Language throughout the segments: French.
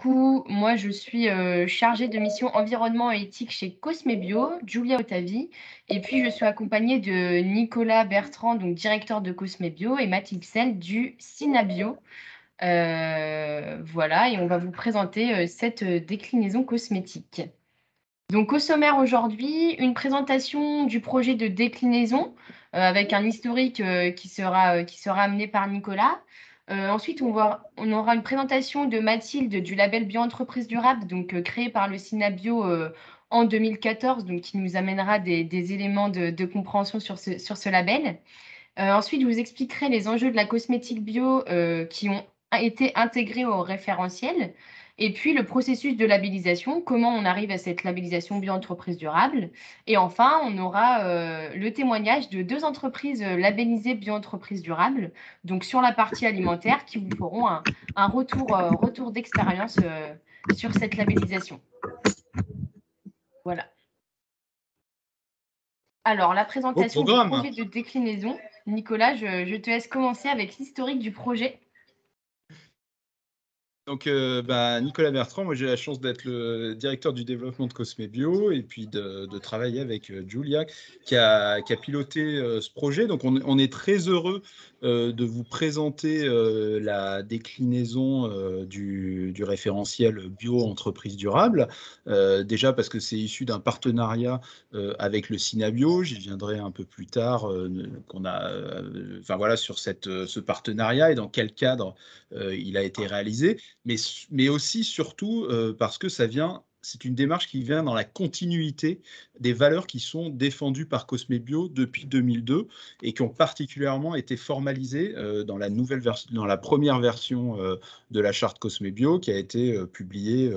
coup, moi, je suis chargée de mission environnement et éthique chez Cosme Bio, Julia Ottavi. Et puis, je suis accompagnée de Nicolas Bertrand, donc directeur de Cosme Bio, et Mathilde Sel du Synabio. Voilà, et on va vous présenter cette déclinaison cosmétique. Donc, au sommaire aujourd'hui, une présentation du projet de déclinaison avec un historique qui sera amené par Nicolas. Ensuite, on aura une présentation de Mathilde du label Bio-entreprise durable, donc créé par le Synabio en 2014, donc qui nous amènera des éléments de compréhension sur ce label. Ensuite, je vous expliquerai les enjeux de la cosmétique bio qui ont été intégrés au référentiel. Et puis, le processus de labellisation, comment on arrive à cette labellisation bio-entreprise durable. Et enfin, on aura le témoignage de 2 entreprises labellisées bio-entreprise durable, donc sur la partie alimentaire, qui vous feront un retour d'expérience sur cette labellisation. Voilà. Alors, la Au présentation du programme. projet de déclinaison. Nicolas, je te laisse commencer avec l'historique du projet. Donc, Nicolas Bertrand, moi j'ai la chance d'être le directeur du développement de Cosme Bio et puis de travailler avec Julia qui a piloté ce projet. Donc, on est très heureux de vous présenter la déclinaison du référentiel bio-entreprise durable. Déjà parce que c'est issu d'un partenariat avec le Synabio. J'y viendrai un peu plus tard qu'on a, voilà, sur ce partenariat et dans quel cadre il a été réalisé. Mais aussi, surtout, parce que c'est une démarche qui vient dans la continuité des valeurs qui sont défendues par Cosme Bio depuis 2002 et qui ont particulièrement été formalisées dans la première version de la charte Cosme Bio qui a été publiée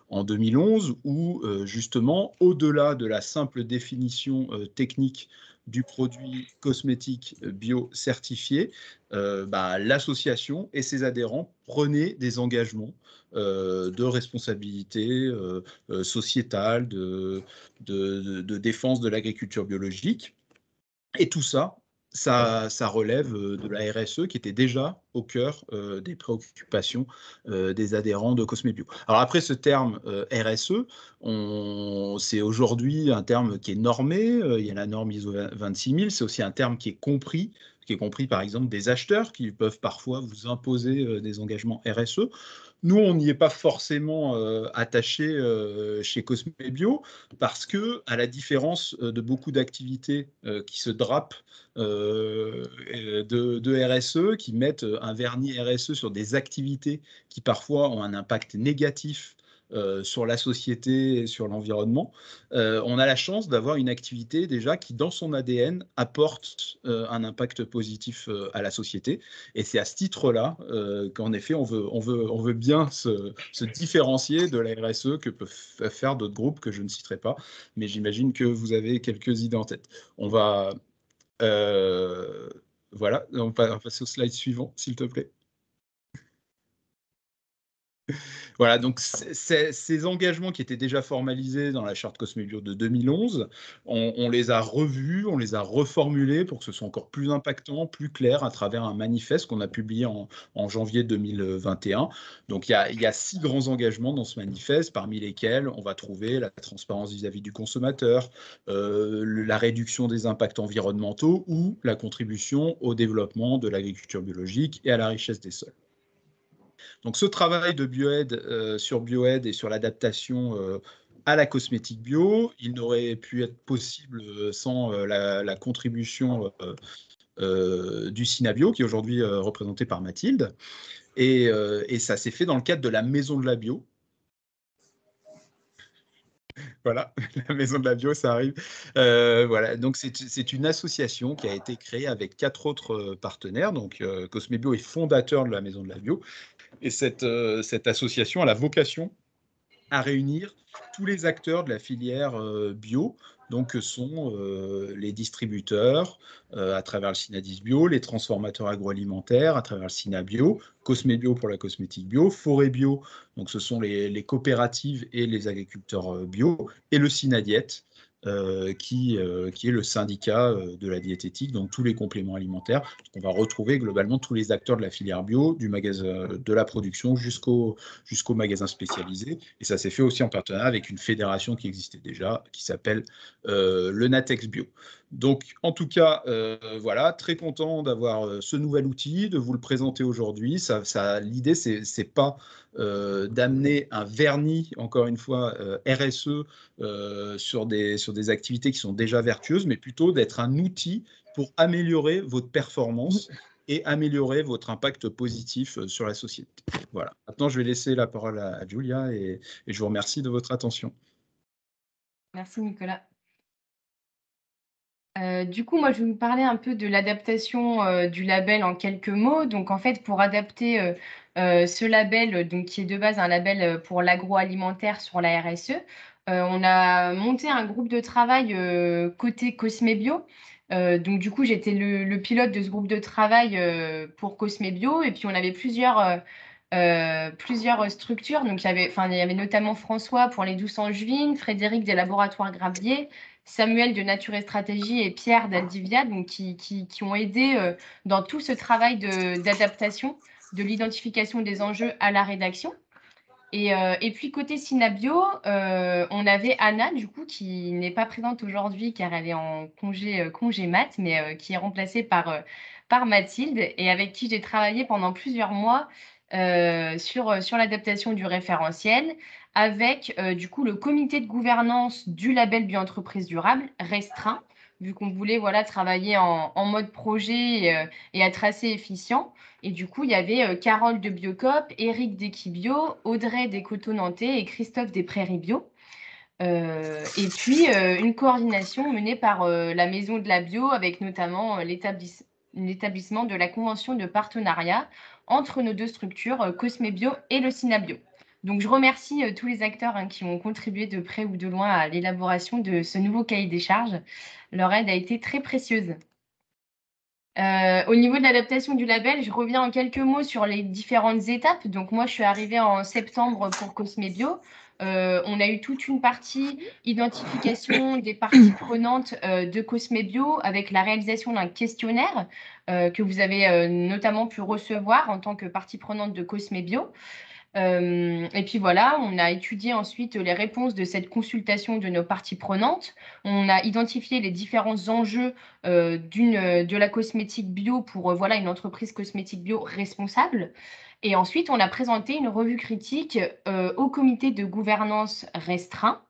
en 2011, où justement, au-delà de la simple définition technique du produit cosmétique bio certifié, l'association et ses adhérents prenaient des engagements de responsabilité sociétale, de défense de l'agriculture biologique. Et tout ça, ça relève de la RSE qui était déjà au cœur des préoccupations des adhérents de Cosme Bio. Alors après, ce terme RSE, c'est aujourd'hui un terme qui est normé. Il y a la norme ISO 26000. C'est aussi un terme qui est compris par exemple des acheteurs qui peuvent parfois vous imposer des engagements RSE. Nous, on n'y est pas forcément attaché chez Cosme Bio parce que, à la différence de beaucoup d'activités qui se drapent de RSE, qui mettent un vernis RSE sur des activités qui parfois ont un impact négatif sur la société et sur l'environnement, on a la chance d'avoir une activité déjà qui, dans son ADN, apporte un impact positif à la société. Et c'est à ce titre-là qu'en effet, on veut bien se différencier de la RSE que peuvent faire d'autres groupes que je ne citerai pas. Mais j'imagine que vous avez quelques idées en tête. Voilà, on va passer au slide suivant, s'il te plaît. Voilà, donc ces engagements qui étaient déjà formalisés dans la charte Cosme Bio de 2011, on les a revus, on les a reformulés pour que ce soit encore plus impactant, plus clair à travers un manifeste qu'on a publié en janvier 2021. Donc il y a 6 grands engagements dans ce manifeste, parmi lesquels on va trouver la transparence vis-à-vis du consommateur, la réduction des impacts environnementaux ou la contribution au développement de l'agriculture biologique et à la richesse des sols. Donc ce travail de Bioaide sur Bioaide et sur l'adaptation à la cosmétique bio, il n'aurait pu être possible sans la contribution du Synabio, qui est aujourd'hui représenté par Mathilde. Et ça s'est fait dans le cadre de la Maison de la Bio. Voilà, la Maison de la Bio, ça arrive. Voilà, donc c'est une association qui a été créée avec 4 autres partenaires. Donc Cosme Bio est fondateur de la Maison de la Bio. Et cette association a la vocation à réunir tous les acteurs de la filière bio, donc que sont les distributeurs à travers le Synadis Bio, les transformateurs agroalimentaires à travers le Synabio, Cosme Bio pour la cosmétique bio, Forêt Bio, donc ce sont les coopératives et les agriculteurs bio, et le Synadiète, qui est le syndicat de la diététique, donc tous les compléments alimentaires. On va retrouver globalement tous les acteurs de la filière bio, du magasin de la production jusqu'au magasin spécialisé. Et ça s'est fait aussi en partenariat avec une fédération qui existait déjà, qui s'appelle le Natex Bio. Donc, en tout cas, voilà, très content d'avoir ce nouvel outil, de vous le présenter aujourd'hui. L'idée, c'est pas d'amener un vernis, encore une fois, RSE sur des activités qui sont déjà vertueuses, mais plutôt d'être un outil pour améliorer votre performance et améliorer votre impact positif sur la société. Voilà. Maintenant, je vais laisser la parole à Julia et je vous remercie de votre attention. Merci Nicolas. Du coup, moi, je vais vous parler un peu de l'adaptation du label en quelques mots. Donc, en fait, pour adapter ce label, donc, qui est de base un label pour l'agroalimentaire sur la RSE, on a monté un groupe de travail côté Cosme Bio. Donc, du coup, j'étais le pilote de ce groupe de travail pour Cosme Bio. Et puis, on avait plusieurs structures. Donc, il y avait notamment François pour les douces angevines, Frédéric des laboratoires Gravier, Samuel de Nature et Stratégie et Pierre d'Aldivia, donc qui ont aidé dans tout ce travail d'adaptation, de l'identification des enjeux à la rédaction. Et puis côté Synabio, on avait Anna, du coup, qui n'est pas présente aujourd'hui car elle est en congé mat, mais qui est remplacée par Mathilde et avec qui j'ai travaillé pendant plusieurs mois sur l'adaptation du référentiel avec du coup le comité de gouvernance du label Bioentreprise durable restreint, vu qu'on voulait voilà, travailler en mode projet et être assez efficient. Et du coup, il y avait Carole de Biocop, Eric d'Equibio, Audrey des Coteaux Nantais et Christophe des Prairies Bio. Et puis, une coordination menée par la Maison de la Bio, avec notamment l'établissement de la convention de partenariat entre nos deux structures, Cosme Bio et le Synabio. Donc, je remercie tous les acteurs qui ont contribué de près ou de loin à l'élaboration de ce nouveau cahier des charges. Leur aide a été très précieuse. Au niveau de l'adaptation du label, je reviens en quelques mots sur les différentes étapes. Donc moi, je suis arrivée en septembre pour Cosme Bio. On a eu toute une partie identification des parties prenantes de Cosme Bio avec la réalisation d'un questionnaire que vous avez notamment pu recevoir en tant que partie prenante de Cosme Bio. Et puis voilà, on a étudié ensuite les réponses de cette consultation de nos parties prenantes. On a identifié les différents enjeux de la cosmétique bio pour voilà, une entreprise cosmétique bio responsable. Et ensuite, on a présenté une revue critique au comité de gouvernance restreint.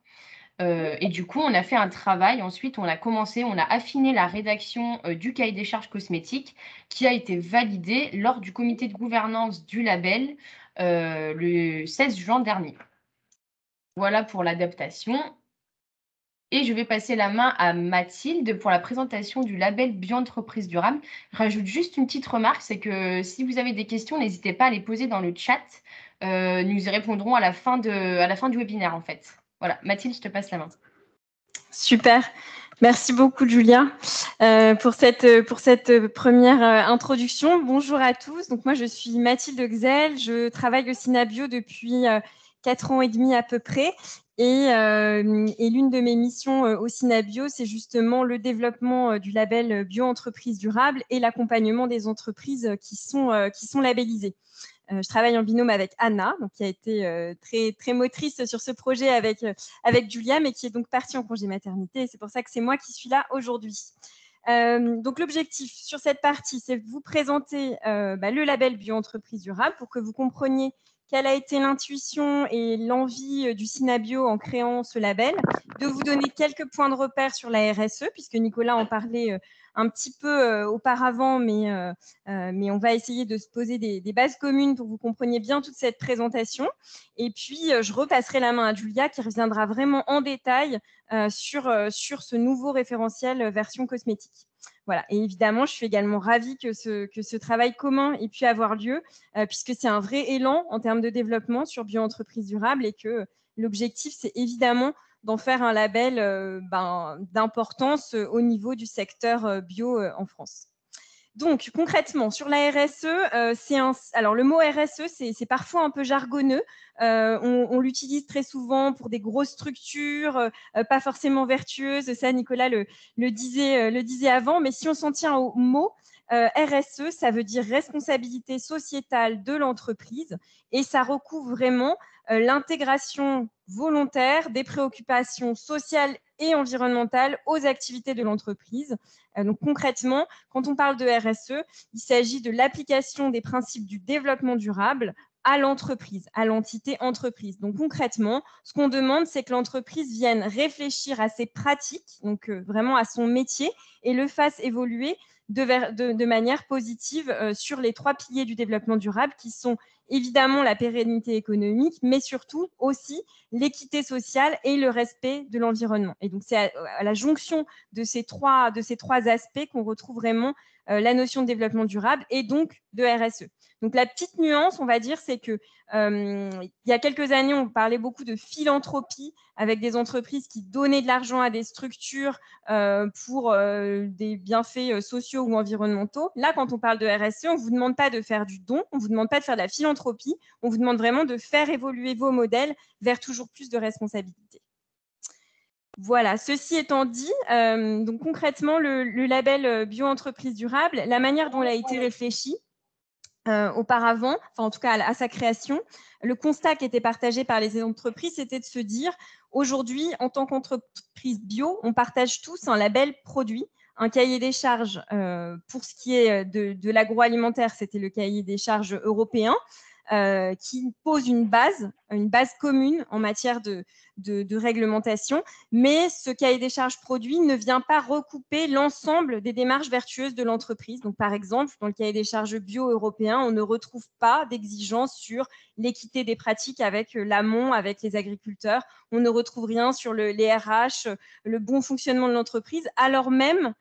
Et du coup, on a fait un travail. Ensuite, on a affiné la rédaction du cahier des charges cosmétiques qui a été validé lors du comité de gouvernance du label le 16 juin dernier. Voilà pour l'adaptation. Et je vais passer la main à Mathilde pour la présentation du label Bioentreprise durable. Je rajoute juste une petite remarque, c'est que si vous avez des questions, n'hésitez pas à les poser dans le chat. Nous y répondrons à la fin du webinaire, en fait. Voilà, Mathilde, je te passe la main. Super. Merci beaucoup, Julia, pour cette première introduction. Bonjour à tous. Donc, moi, je suis Mathilde Xel. Je travaille au Synabio depuis 4 ans et demi à peu près. Et l'une de mes missions au Synabio, c'est justement le développement du label Bioentreprise durable et l'accompagnement des entreprises qui sont labellisées. Je travaille en binôme avec Anna, donc, qui a été très, très motrice sur ce projet avec Julia, mais qui est donc partie en congé maternité. Et c'est pour ça que c'est moi qui suis là aujourd'hui. Donc, l'objectif sur cette partie, c'est de vous présenter le label Bioentreprise durable pour que vous compreniez quelle a été l'intuition et l'envie du Synabio en créant ce label, de vous donner quelques points de repère sur la RSE, puisque Nicolas en parlait un petit peu auparavant, mais on va essayer de se poser des bases communes pour que vous compreniez bien toute cette présentation. Et puis, je repasserai la main à Julia qui reviendra vraiment en détail sur ce nouveau référentiel version cosmétique. Voilà. Et évidemment, je suis également ravie que ce travail commun ait pu avoir lieu, puisque c'est un vrai élan en termes de développement sur Bioentreprise durable et que l'objectif, c'est évidemment d'en faire un label d'importance au niveau du secteur bio en France. Donc, concrètement, sur la RSE, alors le mot RSE, c'est parfois un peu jargonneux. On l'utilise très souvent pour des grosses structures, pas forcément vertueuses. Ça, Nicolas le disait avant. Mais si on s'en tient au mot, RSE, ça veut dire responsabilité sociétale de l'entreprise. Et ça recouvre vraiment l'intégration volontaire des préoccupations sociales et environnementales aux activités de l'entreprise. Donc concrètement, quand on parle de RSE, il s'agit de l'application des principes du développement durable à l'entreprise, à l'entité entreprise. Donc concrètement, ce qu'on demande, c'est que l'entreprise vienne réfléchir à ses pratiques, donc vraiment à son métier, et le fasse évoluer de manière positive sur les 3 piliers du développement durable qui sont évidemment la pérennité économique, mais surtout aussi l'équité sociale et le respect de l'environnement. Et donc, c'est à la jonction de ces trois aspects qu'on retrouve vraiment la notion de développement durable et donc de RSE. Donc, la petite nuance, on va dire, c'est que il y a quelques années, on parlait beaucoup de philanthropie avec des entreprises qui donnaient de l'argent à des structures pour des bienfaits sociaux ou environnementaux. Là, quand on parle de RSE, on ne vous demande pas de faire du don, on ne vous demande pas de faire de la philanthropie, on vous demande vraiment de faire évoluer vos modèles vers toujours plus de responsabilité. Voilà, ceci étant dit, donc concrètement, le label bio-entreprise durable, la manière dont il a été réfléchi auparavant, enfin en tout cas à sa création, le constat qui était partagé par les entreprises, c'était de se dire, aujourd'hui, en tant qu'entreprise bio, on partage tous un label produit, un cahier des charges pour ce qui est de l'agroalimentaire, c'était le cahier des charges européen, qui pose une base commune en matière de réglementation, mais ce cahier des charges produit ne vient pas recouper l'ensemble des démarches vertueuses de l'entreprise. Donc, par exemple, dans le cahier des charges bio européen, on ne retrouve pas d'exigence sur l'équité des pratiques avec l'amont, avec les agriculteurs. On ne retrouve rien sur les RH, le bon fonctionnement de l'entreprise, alors même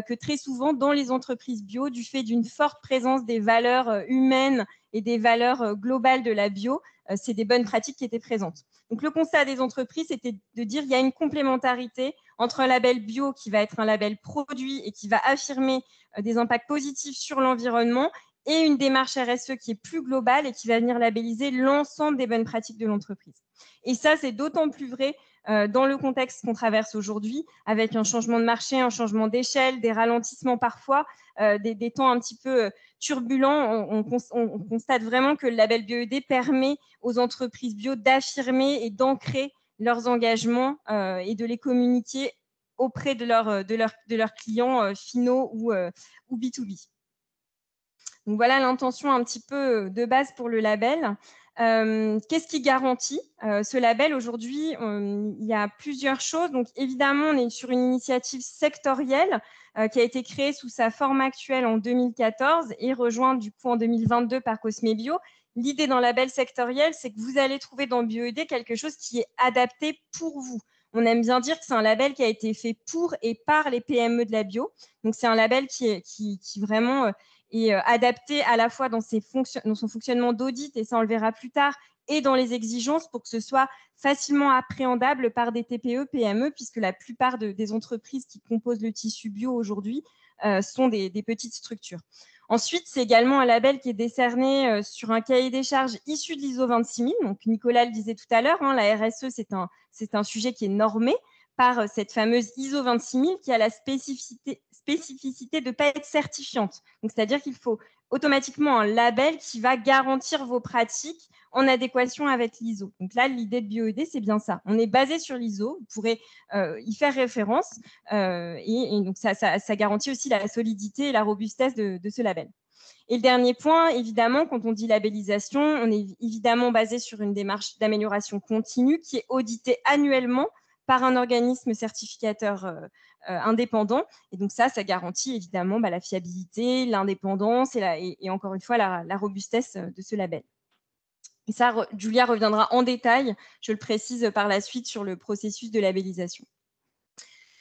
que très souvent, dans les entreprises bio, du fait d'une forte présence des valeurs humaines et des valeurs globales de la bio, c'est des bonnes pratiques qui étaient présentes. Donc, le constat des entreprises, c'était de dire qu'il y a une complémentarité entre un label bio qui va être un label produit et qui va affirmer des impacts positifs sur l'environnement et une démarche RSE qui est plus globale et qui va venir labelliser l'ensemble des bonnes pratiques de l'entreprise. Et ça, c'est d'autant plus vrai dans le contexte qu'on traverse aujourd'hui, avec un changement de marché, un changement d'échelle, des ralentissements parfois, des temps un petit peu turbulents. On constate vraiment que le label BioED permet aux entreprises bio d'affirmer et d'ancrer leurs engagements et de les communiquer auprès de leurs clients finaux ou B2B. Donc voilà l'intention un petit peu de base pour le label. Qu'est-ce qui garantit ce label aujourd'hui? Il y a plusieurs choses. Donc évidemment, on est sur une initiative sectorielle qui a été créée sous sa forme actuelle en 2014 et rejointe du coup en 2022 par Cosme Bio. L'idée d'un label sectoriel, c'est que vous allez trouver dans BioED quelque chose qui est adapté pour vous. On aime bien dire que c'est un label qui a été fait pour et par les PME de la bio. Donc c'est un label qui vraiment est adapté à la fois dans son fonctionnement d'audit, et ça on le verra plus tard, et dans les exigences pour que ce soit facilement appréhendable par des TPE, PME, puisque la plupart des entreprises qui composent le tissu bio aujourd'hui sont des petites structures. Ensuite, c'est également un label qui est décerné sur un cahier des charges issu de l'ISO 26000. Donc, Nicolas le disait tout à l'heure, la RSE, c'est un sujet qui est normé par cette fameuse ISO 26000 qui a la spécificité de ne pas être certifiante. Donc, c'est-à-dire qu'il faut automatiquement un label qui va garantir vos pratiques en adéquation avec l'ISO. Donc là, l'idée de BioED, c'est bien ça. On est basé sur l'ISO, vous pourrez y faire référence et donc ça garantit aussi la solidité et la robustesse de ce label. Et le dernier point, évidemment, quand on dit labellisation, on est évidemment basé sur une démarche d'amélioration continue qui est auditée annuellement par un organisme certificateur indépendant. Et donc ça garantit évidemment la fiabilité, l'indépendance et encore une fois la robustesse de ce label. Et ça, Julia reviendra en détail, je le précise par la suite, sur le processus de labellisation.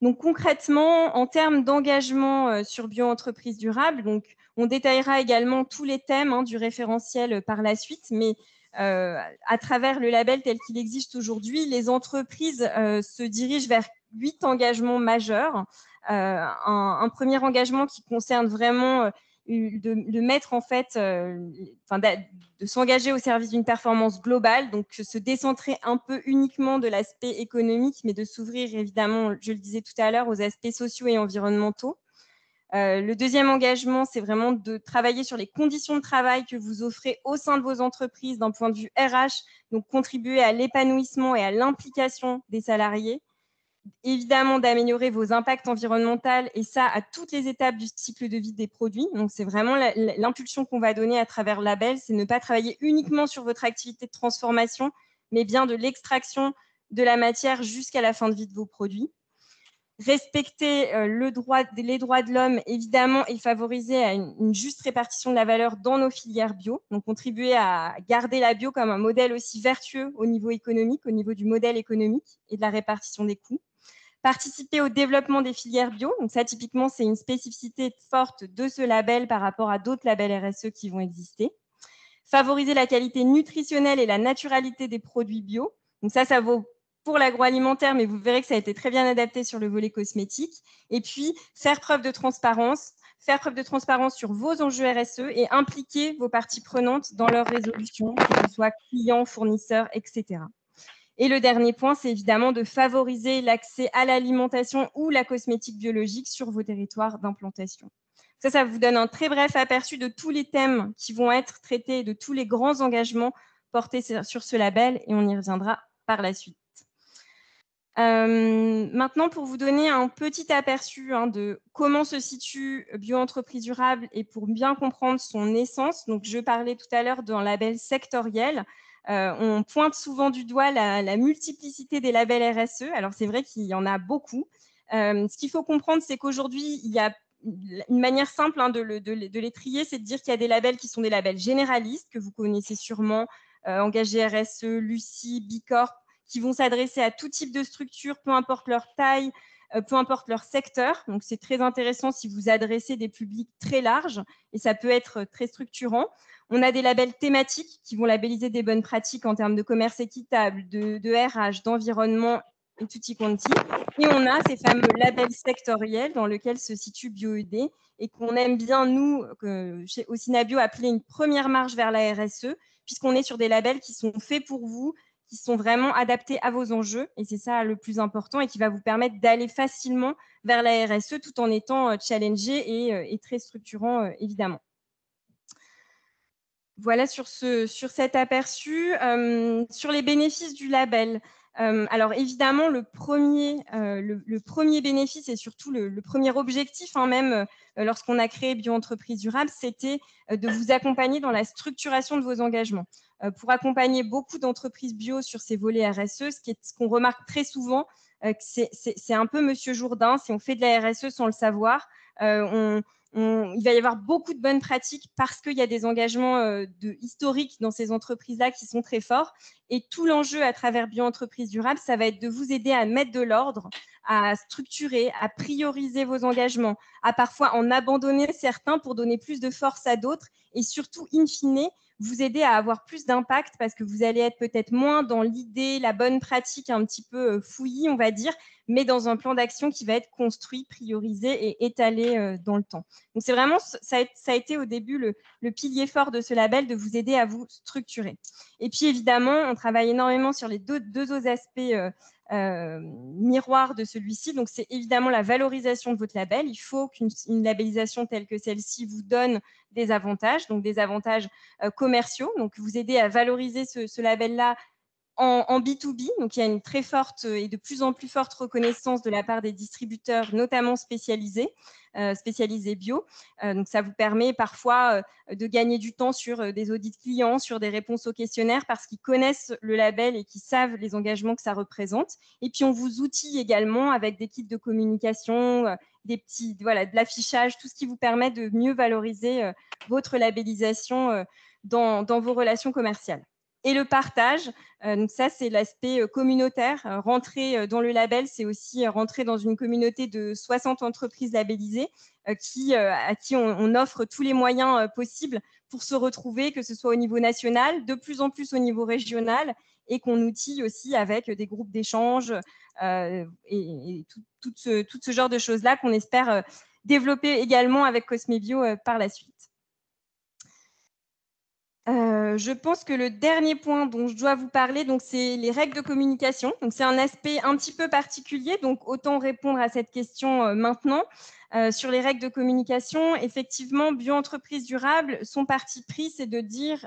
Donc concrètement, en termes d'engagement sur bio-entreprise durable, donc, on détaillera également tous les thèmes du référentiel par la suite, mais à travers le label tel qu'il existe aujourd'hui, les entreprises se dirigent vers 8 engagements majeurs. Un premier engagement qui concerne vraiment de mettre en fait, de s'engager au service d'une performance globale, donc se décentrer un peu uniquement de l'aspect économique, mais de s'ouvrir évidemment, je le disais tout à l'heure, aux aspects sociaux et environnementaux. Le deuxième engagement, c'est vraiment de travailler sur les conditions de travail que vous offrez au sein de vos entreprises d'un point de vue RH, donc contribuer à l'épanouissement et à l'implication des salariés. Évidemment, d'améliorer vos impacts environnementaux et ça à toutes les étapes du cycle de vie des produits. Donc, c'est vraiment l'impulsion qu'on va donner à travers le label, c'est ne pas travailler uniquement sur votre activité de transformation, mais bien de l'extraction de la matière jusqu'à la fin de vie de vos produits. Respecter les droits de l'homme, évidemment, et favoriser une juste répartition de la valeur dans nos filières bio. Donc, contribuer à garder la bio comme un modèle aussi vertueux au niveau économique, au niveau du modèle économique et de la répartition des coûts. Participer au développement des filières bio. Donc, ça, typiquement, c'est une spécificité forte de ce label par rapport à d'autres labels RSE qui vont exister. Favoriser la qualité nutritionnelle et la naturalité des produits bio. Donc, ça vaut pour l'agroalimentaire, mais vous verrez que ça a été très bien adapté sur le volet cosmétique. Et puis, faire preuve de transparence sur vos enjeux RSE et impliquer vos parties prenantes dans leur résolution, que ce soit clients, fournisseurs, etc. Et le dernier point, c'est évidemment de favoriser l'accès à l'alimentation ou la cosmétique biologique sur vos territoires d'implantation. Ça vous donne un très bref aperçu de tous les thèmes qui vont être traités, de tous les grands engagements portés sur ce label, et on y reviendra par la suite. Maintenant, pour vous donner un petit aperçu de comment se situe Bio-entreprise durable et pour bien comprendre son essence, donc je parlais tout à l'heure d'un label sectoriel. On pointe souvent du doigt la multiplicité des labels RSE. Alors, c'est vrai qu'il y en a beaucoup. Ce qu'il faut comprendre, c'est qu'aujourd'hui, il y a une manière simple de les trier, c'est de dire qu'il y a des labels qui sont des labels généralistes, que vous connaissez sûrement, Engagé RSE, Lucie, Bicorp, qui vont s'adresser à tout type de structure, peu importe leur taille, peu importe leur secteur. Donc, c'est très intéressant si vous adressez des publics très larges et ça peut être très structurant. On a des labels thématiques qui vont labelliser des bonnes pratiques en termes de commerce équitable, de RH, d'environnement et tutti quanti. Et on a ces fameux labels sectoriels dans lesquels se situe BioED et qu'on aime bien, nous, au Synabio, appeler une première marche vers la RSE, puisqu'on est sur des labels qui sont faits pour vous, qui sont vraiment adaptés à vos enjeux, et c'est ça le plus important, et qui va vous permettre d'aller facilement vers la RSE tout en étant challengé et très structurant, évidemment. Voilà sur cet aperçu. Sur les bénéfices du label, alors évidemment, le premier bénéfice et surtout le premier objectif, même lorsqu'on a créé Bio-entreprise durable, c'était de vous accompagner dans la structuration de vos engagements. Pour accompagner beaucoup d'entreprises bio sur ces volets RSE, ce qu'on remarque très souvent, c'est un peu Monsieur Jourdain, si on fait de la RSE sans le savoir, il va y avoir beaucoup de bonnes pratiques parce qu'il y a des engagements historiques dans ces entreprises-là qui sont très forts. Et tout l'enjeu à travers Bio-entreprise durable, ça va être de vous aider à mettre de l'ordre, à structurer, à prioriser vos engagements, à parfois en abandonner certains pour donner plus de force à d'autres et surtout, in fine, vous aider à avoir plus d'impact parce que vous allez être peut-être moins dans l'idée, la bonne pratique un petit peu fouillie, on va dire, mais dans un plan d'action qui va être construit, priorisé et étalé dans le temps. Donc, c'est vraiment, ça a été au début le pilier fort de ce label, de vous aider à vous structurer. Et puis, évidemment, on travaille énormément sur les deux autres aspects miroirs de celui-ci. Donc, c'est évidemment la valorisation de votre label. Il faut qu'une labellisation telle que celle-ci vous donne des avantages, donc des avantages commerciaux, donc vous aider à valoriser ce label-là en B2B, donc il y a une très forte et de plus en plus forte reconnaissance de la part des distributeurs, notamment spécialisés bio. Donc ça vous permet parfois de gagner du temps sur des audits clients, sur des réponses aux questionnaires, parce qu'ils connaissent le label et qu'ils savent les engagements que ça représente. Et puis on vous outille également avec des kits de communication, de l'affichage, tout ce qui vous permet de mieux valoriser votre labellisation dans vos relations commerciales. Et le partage, donc ça c'est l'aspect communautaire. Rentrer dans le label, c'est aussi rentrer dans une communauté de 60 entreprises labellisées à qui on offre tous les moyens possibles pour se retrouver, que ce soit au niveau national, de plus en plus au niveau régional, et qu'on outille aussi avec des groupes d'échange et tout ce genre de choses-là qu'on espère développer également avec Cosmebio par la suite. Je pense que le dernier point dont je dois vous parler, c'est les règles de communication. Donc, c'est un aspect un petit peu particulier, donc autant répondre à cette question maintenant. Sur les règles de communication, effectivement, Bio-entreprise durable, son parti pris, c'est de dire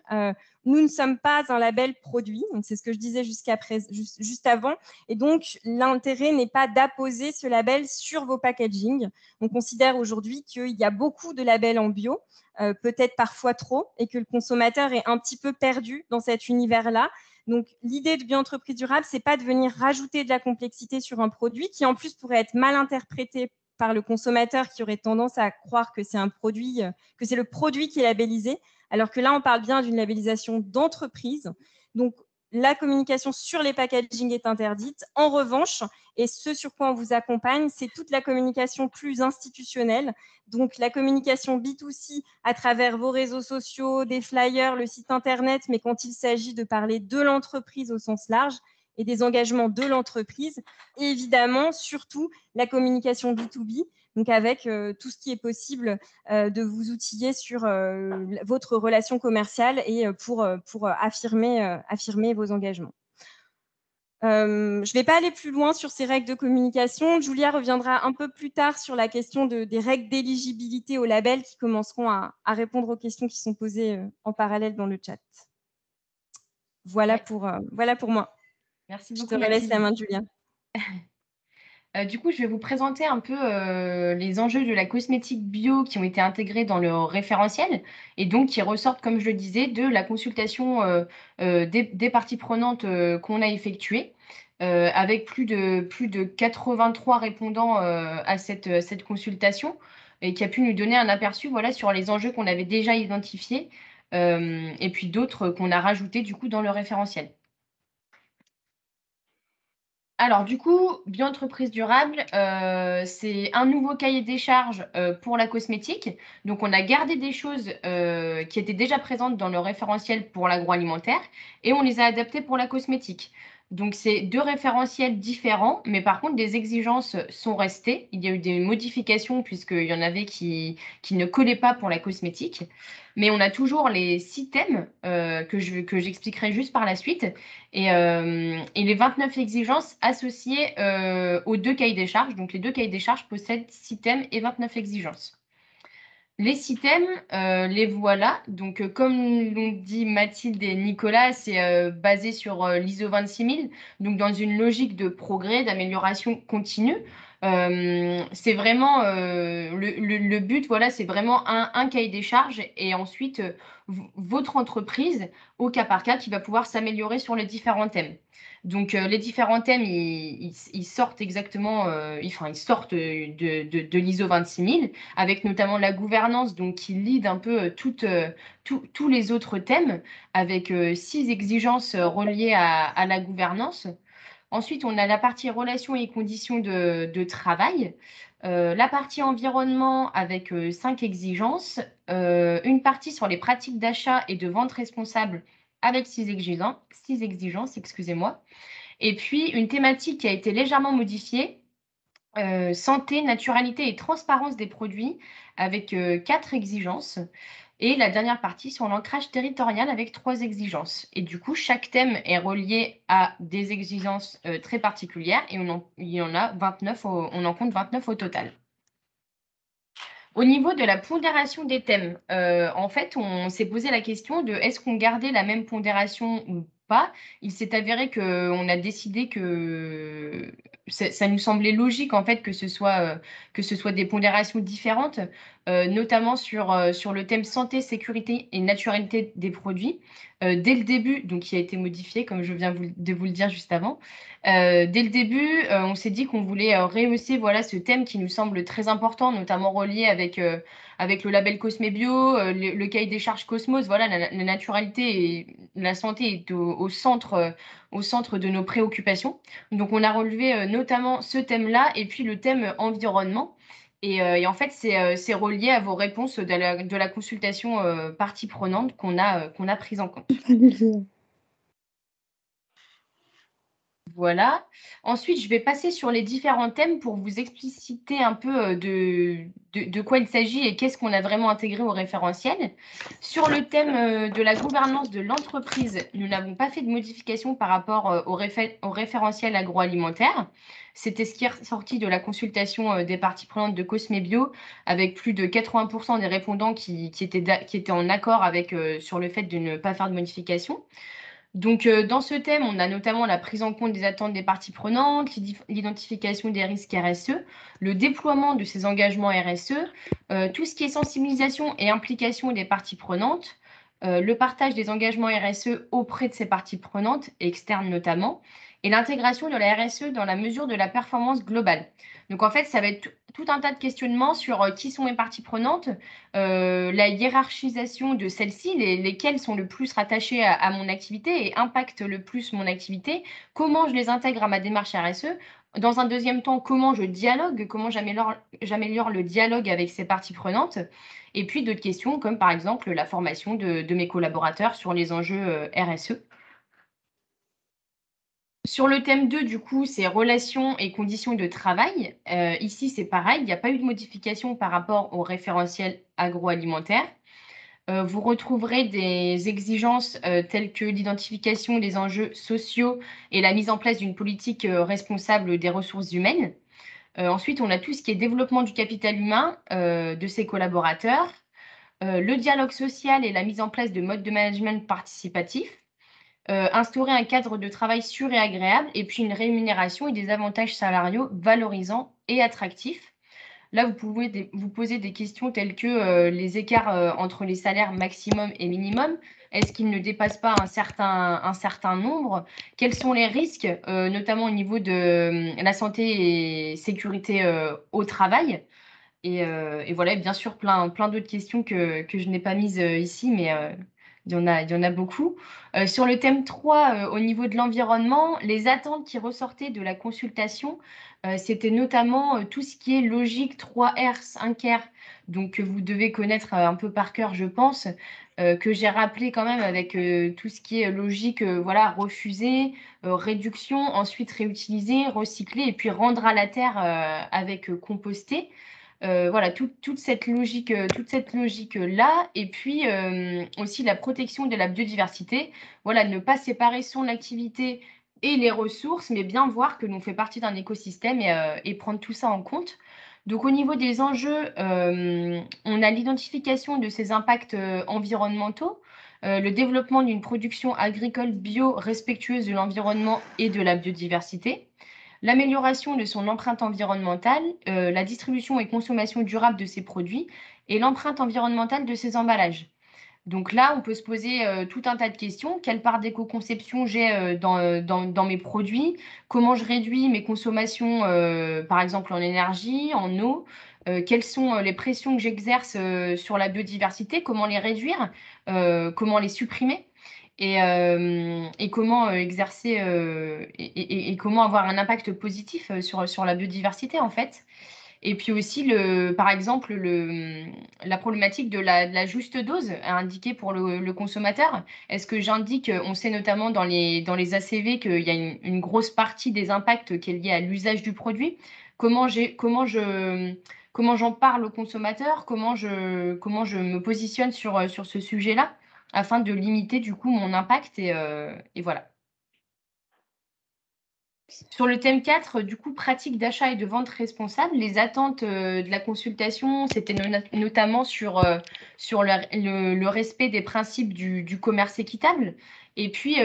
nous ne sommes pas un label produit. Donc, c'est ce que je disais juste avant. Et donc, l'intérêt n'est pas d'apposer ce label sur vos packaging. On considère aujourd'hui qu'il y a beaucoup de labels en bio, peut-être parfois trop, et que le consommateur est un petit peu perdu dans cet univers-là. Donc, l'idée de Bio-entreprise durable, c'est pas de venir rajouter de la complexité sur un produit qui, en plus, pourrait être mal interprété par le consommateur qui aurait tendance à croire que c'est un produit, que c'est le produit qui est labellisé, alors que là, on parle bien d'une labellisation d'entreprise. Donc, la communication sur les packaging est interdite. En revanche, et ce sur quoi on vous accompagne, c'est toute la communication plus institutionnelle. Donc, la communication B2C à travers vos réseaux sociaux, des flyers, le site Internet, mais quand il s'agit de parler de l'entreprise au sens large et des engagements de l'entreprise. Et évidemment, surtout, la communication B2B, donc avec tout ce qui est possible de vous outiller sur votre relation commerciale et pour affirmer vos engagements. Je ne vais pas aller plus loin sur ces règles de communication. Julia reviendra un peu plus tard sur la question des règles d'éligibilité au label qui commenceront à répondre aux questions qui sont posées en parallèle dans le chat. Voilà pour moi. Merci beaucoup. Je te relaisse la main, Julia. Du coup, je vais vous présenter un peu les enjeux de la cosmétique bio qui ont été intégrés dans le référentiel et donc qui ressortent, comme je le disais, de la consultation des parties prenantes qu'on a effectuée, avec plus de 83 répondants à cette consultation et qui a pu nous donner un aperçu sur les enjeux qu'on avait déjà identifiés et puis d'autres qu'on a rajoutés du coup dans le référentiel. Alors, du coup, Bio-entreprise durable, c'est un nouveau cahier des charges pour la cosmétique. Donc, on a gardé des choses qui étaient déjà présentes dans le référentiel pour l'agroalimentaire et on les a adaptées pour la cosmétique. Donc, c'est deux référentiels différents, mais par contre, des exigences sont restées. Il y a eu des modifications puisqu'il y en avait qui ne collaient pas pour la cosmétique. Mais on a toujours les 6 thèmes que j'expliquerai juste par la suite et les 29 exigences associées aux deux cahiers des charges. Donc, les deux cahiers des charges possèdent 6 thèmes et 29 exigences. Les 6 thèmes, les voilà. Donc, comme l'ont dit Mathilde et Nicolas, c'est basé sur l'ISO 26000, donc dans une logique de progrès, d'amélioration continue. C'est vraiment le but, c'est vraiment un cahier des charges et ensuite votre entreprise, au cas par cas, qui va pouvoir s'améliorer sur les différents thèmes. Donc, les différents thèmes, ils sortent exactement, ils sortent de l'ISO 26000, avec notamment la gouvernance, donc qui lead un peu tous les autres thèmes, avec 6 exigences reliées à la gouvernance. Ensuite, on a la partie relations et conditions de travail, la partie environnement avec 5 exigences, une partie sur les pratiques d'achat et de vente responsable avec 6 exigences, excusez-moi. Et puis, une thématique qui a été légèrement modifiée, santé, naturalité et transparence des produits avec 4 exigences. Et la dernière partie sur l'ancrage territorial avec 3 exigences. Et du coup, chaque thème est relié à des exigences très particulières et il y en a 29, on en compte 29 au total. Au niveau de la pondération des thèmes, en fait, on s'est posé la question de est-ce qu'on gardait la même pondération ou pas. Il s'est avéré qu'on a décidé que ça nous semblait logique en fait que ce soit des pondérations différentes, notamment sur le thème santé, sécurité et naturalité des produits. Dès le début, donc qui a été modifié, comme je viens de vous le dire juste avant, dès le début, on s'est dit qu'on voulait rehausser ce thème qui nous semble très important, notamment relié avec le label Cosmebio, le cahier des charges Cosmos. Voilà, la naturalité et la santé est au centre de nos préoccupations. Donc, on a relevé notamment ce thème-là et puis le thème environnement. Et en fait, c'est relié à vos réponses de la consultation partie prenante qu'on a prise en compte. Voilà. Ensuite, je vais passer sur les différents thèmes pour vous expliciter un peu de quoi il s'agit et qu'est-ce qu'on a vraiment intégré au référentiel. Sur le thème de la gouvernance de l'entreprise, nous n'avons pas fait de modification par rapport au référentiel agroalimentaire. C'était ce qui est ressorti de la consultation des parties prenantes de Cosme Bio, avec plus de 80% des répondants qui étaient en accord avec, sur le fait de ne pas faire de modification. Donc, dans ce thème, on a notamment la prise en compte des attentes des parties prenantes, l'identification des risques RSE, le déploiement de ces engagements RSE, tout ce qui est sensibilisation et implication des parties prenantes, le partage des engagements RSE auprès de ces parties prenantes, externes notamment, et l'intégration de la RSE dans la mesure de la performance globale. Donc, en fait, ça va être tout un tas de questionnements sur qui sont les parties prenantes, la hiérarchisation de celles-ci, lesquelles sont le plus rattachées à mon activité et impactent le plus mon activité, comment je les intègre à ma démarche RSE. Dans un deuxième temps, comment je dialogue, comment j'améliore le dialogue avec ces parties prenantes. Et puis d'autres questions comme par exemple la formation de mes collaborateurs sur les enjeux RSE. Sur le thème 2, du coup, c'est relations et conditions de travail. Ici, c'est pareil, il n'y a pas eu de modification par rapport au référentiel agroalimentaire. Vous retrouverez des exigences telles que l'identification des enjeux sociaux et la mise en place d'une politique responsable des ressources humaines. Ensuite, on a tout ce qui est développement du capital humain de ses collaborateurs, le dialogue social et la mise en place de modes de management participatifs, instaurer un cadre de travail sûr et agréable, et puis une rémunération et des avantages salariaux valorisants et attractifs. Là, vous pouvez vous poser des questions telles que les écarts entre les salaires maximum et minimum. Est-ce qu'ils ne dépassent pas un certain nombre? Quels sont les risques, notamment au niveau de la santé et sécurité au travail? Et voilà, bien sûr, plein d'autres questions que je n'ai pas mises ici, mais il y en a beaucoup. Sur le thème 3, au niveau de l'environnement, les attentes qui ressortaient de la consultation, c'était notamment tout ce qui est logique 3R, 5R, donc que vous devez connaître un peu par cœur, je pense, que j'ai rappelé quand même avec tout ce qui est logique, voilà, refuser, réduction, ensuite réutiliser, recycler et puis rendre à la terre avec composter. Voilà, toute cette logique-là. Et puis aussi la protection de la biodiversité. Voilà, ne pas séparer son activité et les ressources, mais bien voir que l'on fait partie d'un écosystème et prendre tout ça en compte. Donc, au niveau des enjeux, on a l'identification de ces impacts environnementaux, le développement d'une production agricole bio respectueuse de l'environnement et de la biodiversité, l'amélioration de son empreinte environnementale, la distribution et consommation durable de ses produits et l'empreinte environnementale de ses emballages. Donc là, on peut se poser tout un tas de questions. Quelle part d'éco-conception j'ai dans mes produits? Comment je réduis mes consommations, par exemple en énergie, en eau? Quelles sont les pressions que j'exerce sur la biodiversité? Comment les réduire? Comment les supprimer? Et comment exercer et comment avoir un impact positif sur la biodiversité, en fait. Et puis aussi, par exemple, la problématique de la juste dose à indiquer pour le consommateur. Est-ce que j'indique, on sait notamment dans les ACV qu'il y a une grosse partie des impacts qui est liée à l'usage du produit. Comment j'en parle au consommateur? Comment je me positionne sur ce sujet-là afin de limiter du coup mon impact et voilà. Sur le thème 4, du coup, pratique d'achat et de vente responsable, les attentes de la consultation, c'était notamment sur le respect des principes du commerce équitable et puis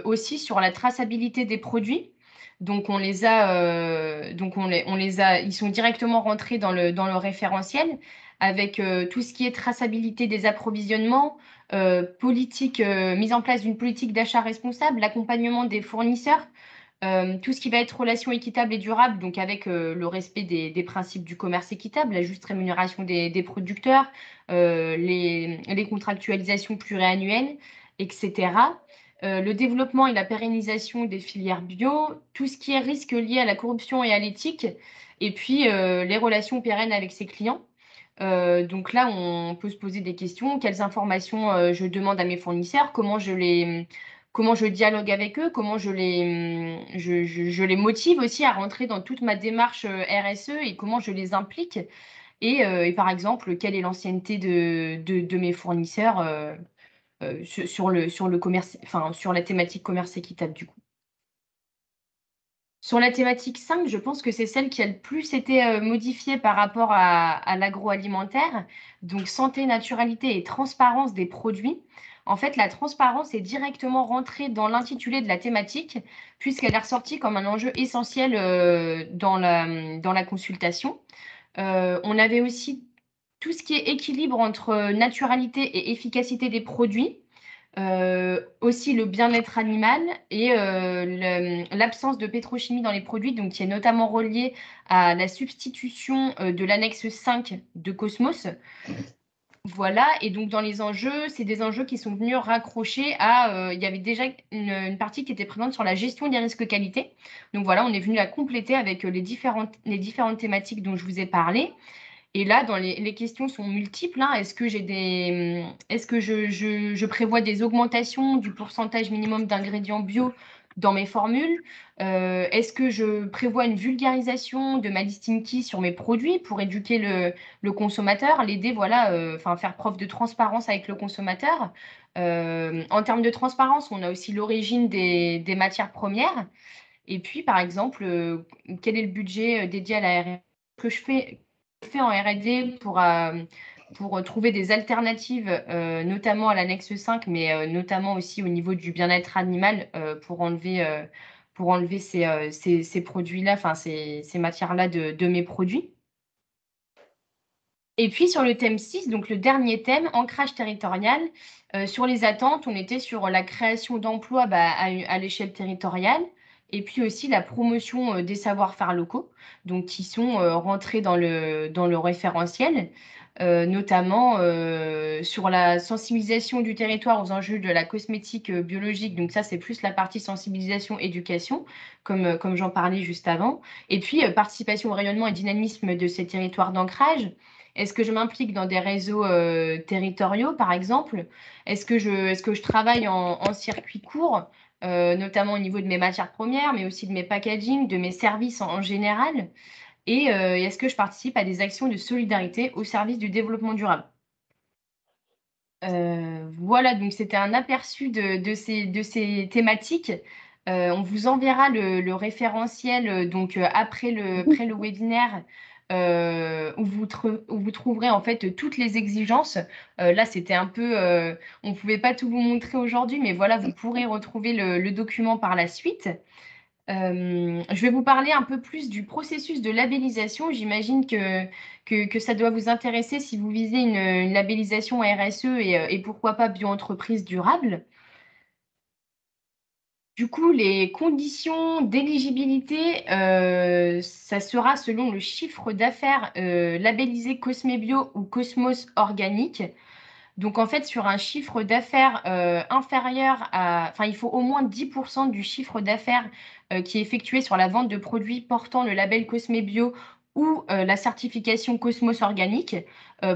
aussi sur la traçabilité des produits. Donc, ils sont directement rentrés dans le référentiel avec tout ce qui est traçabilité des approvisionnements, mise en place d'une politique d'achat responsable, l'accompagnement des fournisseurs. Tout ce qui va être relation équitable et durable, donc avec le respect des principes du commerce équitable, la juste rémunération des producteurs, les contractualisations pluriannuelles, etc. Le développement et la pérennisation des filières bio, tout ce qui est risque lié à la corruption et à l'éthique, et puis les relations pérennes avec ses clients. Donc là, on peut se poser des questions. Quelles informations je demande à mes fournisseurs? comment je dialogue avec eux, comment je les motive aussi à rentrer dans toute ma démarche RSE et comment je les implique. Et par exemple, quelle est l'ancienneté de mes fournisseurs sur le commerce, enfin, sur la thématique commerce équitable du coup. Sur la thématique 5, je pense que c'est celle qui a le plus été modifiée par rapport à l'agroalimentaire. Donc, santé, naturalité et transparence des produits. En fait, la transparence est directement rentrée dans l'intitulé de la thématique, puisqu'elle est ressortie comme un enjeu essentiel dans la consultation. On avait aussi tout ce qui est équilibre entre naturalité et efficacité des produits. Aussi le bien-être animal et l'absence de pétrochimie dans les produits, donc qui est notamment relié à la substitution de l'annexe 5 de Cosmos. Voilà, et donc dans les enjeux, c'est des enjeux qui sont venus raccrocher à, il y avait déjà une partie qui était présente sur la gestion des risques qualité. Donc voilà, on est venu la compléter avec les différentes thématiques dont je vous ai parlé. Et là, les questions sont multiples, hein. Est-ce que je prévois des augmentations du pourcentage minimum d'ingrédients bio dans mes formules? Est-ce que je prévois une vulgarisation de ma listing key sur mes produits pour éduquer le consommateur, l'aider, voilà, faire preuve de transparence avec le consommateur? En termes de transparence, on a aussi l'origine des matières premières. Et puis, par exemple, quel est le budget dédié à la R&D que je fais en R&D pour trouver des alternatives, notamment à l'annexe 5, mais notamment aussi au niveau du bien-être animal pour enlever ces produits-là, enfin ces matières-là de mes produits. Et puis sur le thème 6, donc le dernier thème, ancrage territorial, sur les attentes, on était sur la création d'emplois à l'échelle territoriale, et puis aussi la promotion des savoir-faire locaux, donc qui sont rentrés dans le référentiel, notamment sur la sensibilisation du territoire aux enjeux de la cosmétique biologique. Donc ça, c'est plus la partie sensibilisation, éducation, comme j'en parlais juste avant. Et puis participation au rayonnement et dynamisme de ces territoires d'ancrage. Est-ce que je m'implique dans des réseaux territoriaux, par exemple? Est-ce que je travaille en circuit court, notamment au niveau de mes matières premières, mais aussi de mes packaging, de mes services en général? Et est-ce que je participe à des actions de solidarité au service du développement durable? Voilà, donc c'était un aperçu de ces thématiques. On vous enverra le référentiel donc après le webinaire où vous trouverez en fait toutes les exigences. Là, c'était un peu, on ne pouvait pas tout vous montrer aujourd'hui, mais voilà, vous pourrez retrouver le document par la suite. Je vais vous parler un peu plus du processus de labellisation. J'imagine que ça doit vous intéresser si vous visez une labellisation RSE et pourquoi pas bio-entreprise durable. Du coup, les conditions d'éligibilité, ça sera selon le chiffre d'affaires labellisé Cosme Bio ou Cosmos Organique. Donc, en fait, sur un chiffre d'affaires inférieur à... Enfin, il faut au moins 10% du chiffre d'affaires qui est effectué sur la vente de produits portant le label Cosme Bio ou la certification Cosmos Organique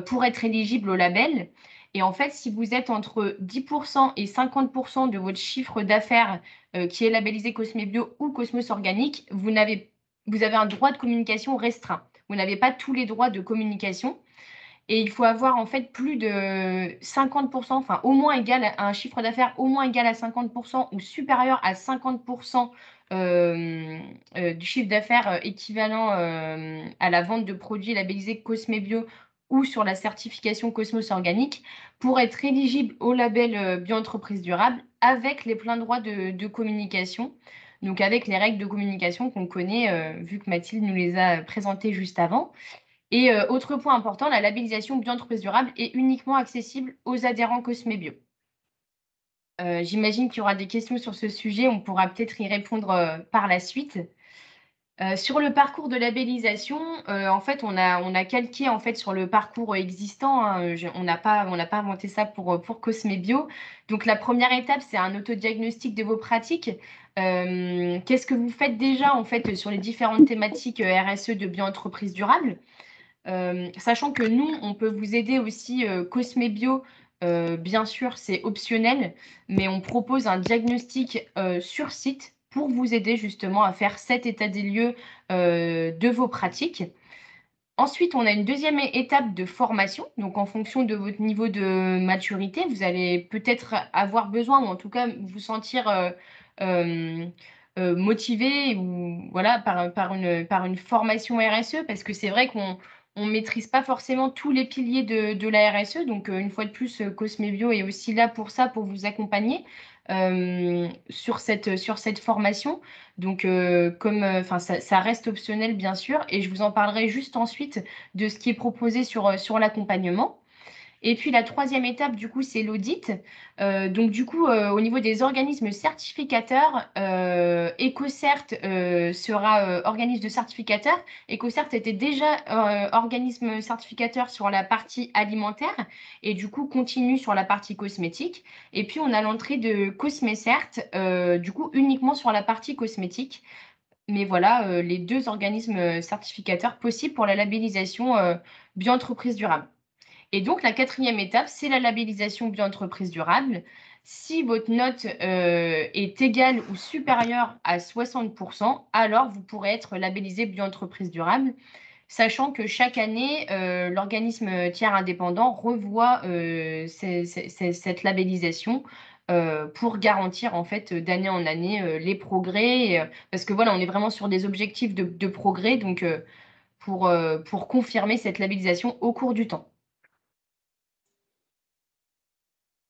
pour être éligible au label. Et en fait, si vous êtes entre 10% et 50% de votre chiffre d'affaires qui est labellisé Cosme Bio ou Cosmos Organique, vous avez un droit de communication restreint. Vous n'avez pas tous les droits de communication. Et il faut avoir en fait plus de 50%, enfin au moins égal à un chiffre d'affaires au moins égal à 50% ou supérieur à 50% du chiffre d'affaires équivalent à la vente de produits labellisés Cosme Bio ou sur la certification Cosmos Organique pour être éligible au label Bio-entreprise durable avec les pleins droits de communication. Donc avec les règles de communication qu'on connaît, vu que Mathilde nous les a présentées juste avant. Et autre point important, la labellisation bio-entreprise durable est uniquement accessible aux adhérents Cosme Bio. J'imagine qu'il y aura des questions sur ce sujet, on pourra peut-être y répondre par la suite. Sur le parcours de labellisation, en fait, on a calqué en fait sur le parcours existant, hein, on n'a pas inventé ça pour Cosme Bio. Donc la première étape, c'est un autodiagnostic de vos pratiques. Qu'est-ce que vous faites déjà en fait sur les différentes thématiques RSE de bio-entreprise durable? Sachant que nous, on peut vous aider aussi, Cosme Bio, bien sûr, c'est optionnel, mais on propose un diagnostic sur site pour vous aider justement à faire cet état des lieux de vos pratiques. Ensuite, on a une deuxième étape de formation. Donc, en fonction de votre niveau de maturité, vous allez peut-être avoir besoin, ou en tout cas vous sentir euh, motivé ou voilà, par une formation RSE, parce que c'est vrai qu'on ne maîtrise pas forcément tous les piliers de la RSE. Donc, une fois de plus, Cosme Bio est aussi là pour ça, pour vous accompagner sur cette formation. Donc, ça reste optionnel, bien sûr, et je vous en parlerai juste ensuite de ce qui est proposé sur l'accompagnement. Et puis la troisième étape, du coup, c'est l'audit. Donc, du coup, au niveau des organismes certificateurs, EcoCert sera organisme de certificateur. EcoCert était déjà organisme certificateur sur la partie alimentaire et du coup continue sur la partie cosmétique. Et puis, on a l'entrée de CosmeCert, du coup, uniquement sur la partie cosmétique. Mais voilà, les deux organismes certificateurs possibles pour la labellisation bio-entreprise durable. Et donc, la quatrième étape, c'est la labellisation bio-entreprise durable. Si votre note est égale ou supérieure à 60%, alors vous pourrez être labellisé bio-entreprise durable, sachant que chaque année, l'organisme tiers indépendant revoit cette labellisation pour garantir en fait d'année en année les progrès, parce que voilà, on est vraiment sur des objectifs de progrès, donc pour confirmer cette labellisation au cours du temps.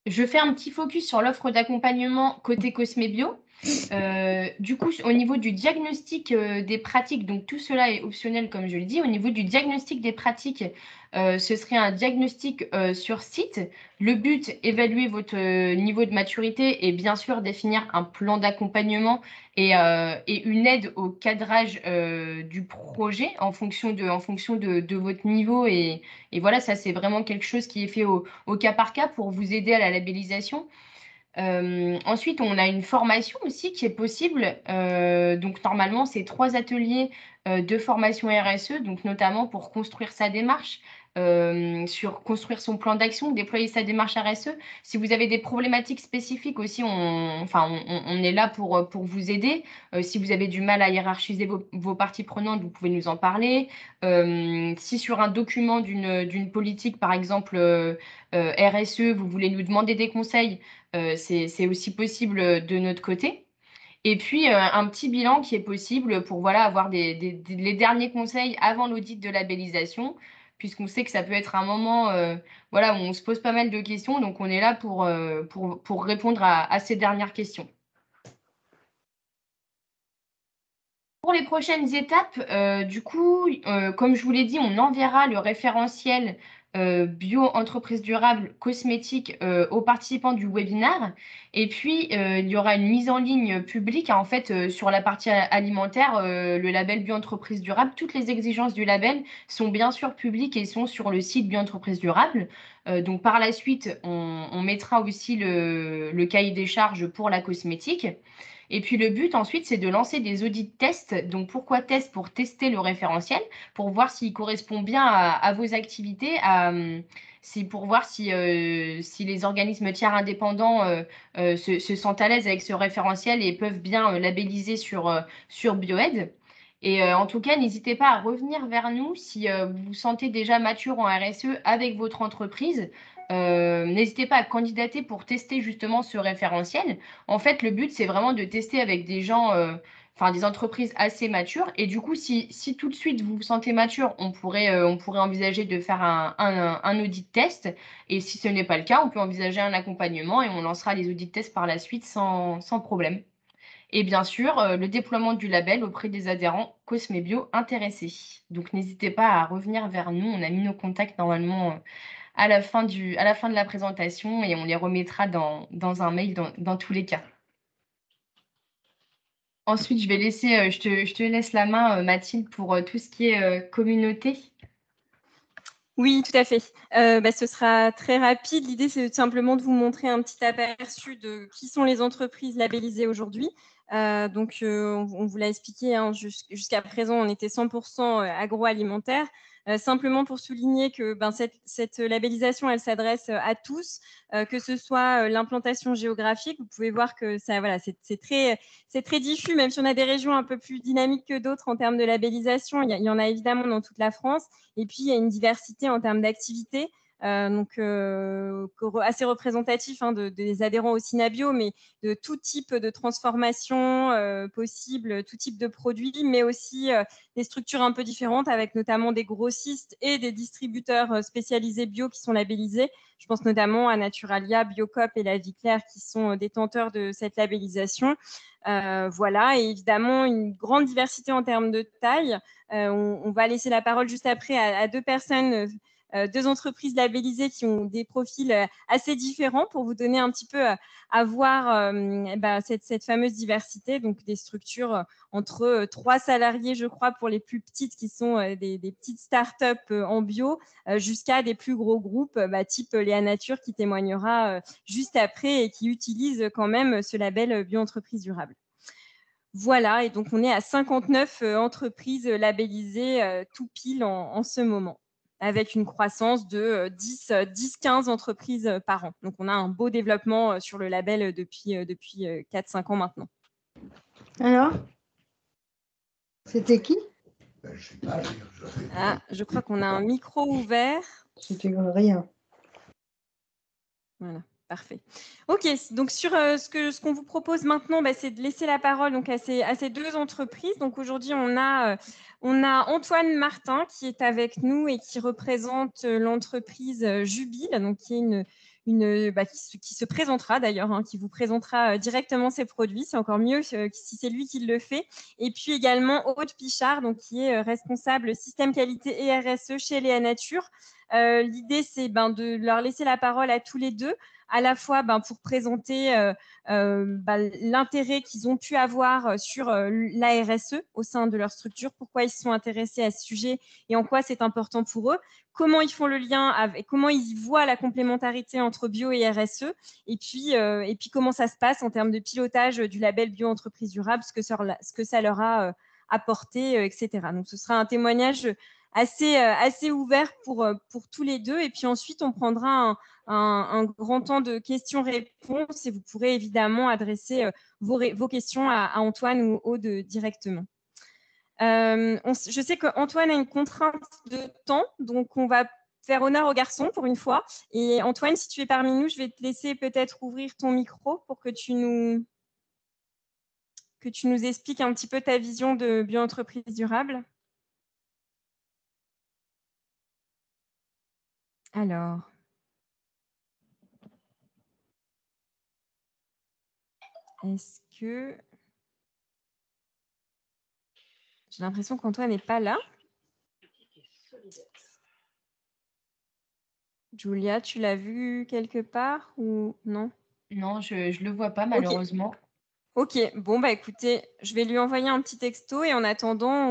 Je fais un petit focus sur l'offre d'accompagnement côté Cosme Bio. Du coup, au niveau du diagnostic des pratiques, donc tout cela est optionnel, comme je le dis. Au niveau du diagnostic des pratiques, ce serait un diagnostic sur site. Le but, évaluer votre niveau de maturité et bien sûr définir un plan d'accompagnement et une aide au cadrage du projet en fonction de votre niveau. Et voilà, ça, c'est vraiment quelque chose qui est fait au cas par cas pour vous aider à la labellisation. Ensuite, on a une formation aussi qui est possible. Donc, normalement, c'est 3 ateliers de formation RSE, donc notamment pour construire sa démarche, sur construire son plan d'action, déployer sa démarche RSE. Si vous avez des problématiques spécifiques aussi, on est là pour vous aider. Si vous avez du mal à hiérarchiser vos parties prenantes, vous pouvez nous en parler. Si sur un document d'une politique, par exemple RSE, vous voulez nous demander des conseils, c'est aussi possible de notre côté. Et puis, un petit bilan qui est possible pour voilà, avoir les derniers conseils avant l'audit de labellisation, puisqu'on sait que ça peut être un moment voilà, où on se pose pas mal de questions. Donc, on est là pour répondre à ces dernières questions. Pour les prochaines étapes, du coup, comme je vous l'ai dit, on enverra le référentiel bio-entreprise durable cosmétique aux participants du webinaire. Et puis, il y aura une mise en ligne publique, hein, en fait, sur la partie alimentaire, le label bio-entreprise durable. Toutes les exigences du label sont bien sûr publiques et sont sur le site bio-entreprise durable. Donc, par la suite, on mettra aussi le cahier des charges pour la cosmétique. Et puis le but ensuite, c'est de lancer des audits tests. Donc pourquoi test? Pour tester le référentiel, pour voir s'il correspond bien à vos activités, pour voir si les organismes tiers indépendants se sentent à l'aise avec ce référentiel et peuvent bien labelliser sur Bioaide. Et en tout cas, n'hésitez pas à revenir vers nous si vous vous sentez déjà mature en RSE avec votre entreprise. N'hésitez pas à candidater pour tester justement ce référentiel. En fait, le but, c'est vraiment de tester avec des gens, enfin des entreprises assez matures. Et du coup, si tout de suite vous vous sentez mature, on pourrait envisager de faire un audit test. Et si ce n'est pas le cas, on peut envisager un accompagnement et on lancera les audits tests par la suite sans problème. Et bien sûr, le déploiement du label auprès des adhérents Cosme Bio intéressés. Donc, n'hésitez pas à revenir vers nous. On a mis nos contacts normalement à la fin de la présentation et on les remettra dans un mail dans tous les cas. Ensuite, je te laisse la main, Mathilde, pour tout ce qui est communauté. Oui, tout à fait. Ce sera très rapide. L'idée, c'est simplement de vous montrer un petit aperçu de qui sont les entreprises labellisées aujourd'hui. Donc, on vous l'a expliqué, hein, jusqu'à présent, on était 100% agroalimentaire. Simplement pour souligner que cette labellisation, elle s'adresse à tous, que ce soit l'implantation géographique. Vous pouvez voir que ça, voilà, c'est très diffus, même si on a des régions un peu plus dynamiques que d'autres en termes de labellisation. Il y en a évidemment dans toute la France. Et puis, il y a une diversité en termes d'activités. Donc assez représentatif, hein, des adhérents au Synabio, mais de tout type de transformation possible, tout type de produits, mais aussi des structures un peu différentes, avec notamment des grossistes et des distributeurs spécialisés bio qui sont labellisés. Je pense notamment à Naturalia, Biocop et La Vie Claire qui sont détenteurs de cette labellisation. Voilà, et évidemment une grande diversité en termes de taille. On va laisser la parole juste après à deux personnes, deux entreprises labellisées qui ont des profils assez différents pour vous donner un petit peu à voir cette fameuse diversité, donc des structures entre 3 salariés, je crois, pour les plus petites qui sont des petites startups en bio, jusqu'à des plus gros groupes type Léa Nature qui témoignera juste après et qui utilise quand même ce label bio-entreprise durable. Voilà, et donc on est à 59 entreprises labellisées tout pile en ce moment, avec une croissance de 10-15 entreprises par an. Donc on a un beau développement sur le label depuis 4-5 ans maintenant. Alors, c'était qui? Ah, je crois qu'on a un micro ouvert. C'était rien. Voilà. Parfait. OK, donc sur ce qu'on vous propose maintenant, c'est de laisser la parole donc, à ces deux entreprises. Donc aujourd'hui, on a Antoine Martin qui est avec nous et qui représente l'entreprise Jubile, donc qui est qui se présentera d'ailleurs, hein, qui vous présentera directement ses produits. C'est encore mieux si c'est lui qui le fait. Et puis également Aude Pichard, donc, qui est responsable système qualité et RSE chez Léa Nature. L'idée, c'est de leur laisser la parole à tous les deux, à la fois pour présenter l'intérêt qu'ils ont pu avoir sur la RSE au sein de leur structure, pourquoi ils se sont intéressés à ce sujet et en quoi c'est important pour eux, comment ils font le lien, comment ils voient la complémentarité entre bio et RSE, et puis comment ça se passe en termes de pilotage du label bio-entreprise durable, ce que ça leur a apporté, etc. Donc, ce sera un témoignage assez ouvert pour tous les deux. Et puis ensuite, on prendra un grand temps de questions-réponses et vous pourrez évidemment adresser vos questions à Antoine ou Aude directement. Je sais qu'Antoine a une contrainte de temps, donc on va faire honneur aux garçons pour une fois. Et Antoine, si tu es parmi nous, je vais te laisser peut-être ouvrir ton micro pour que tu nous expliques un petit peu ta vision de bio-entreprise durable. Alors, est-ce que... J'ai l'impression qu'Antoine n'est pas là. Julia, tu l'as vu quelque part ou non? Non, je ne le vois pas malheureusement. Ok, bon écoutez, je vais lui envoyer un petit texto et en attendant,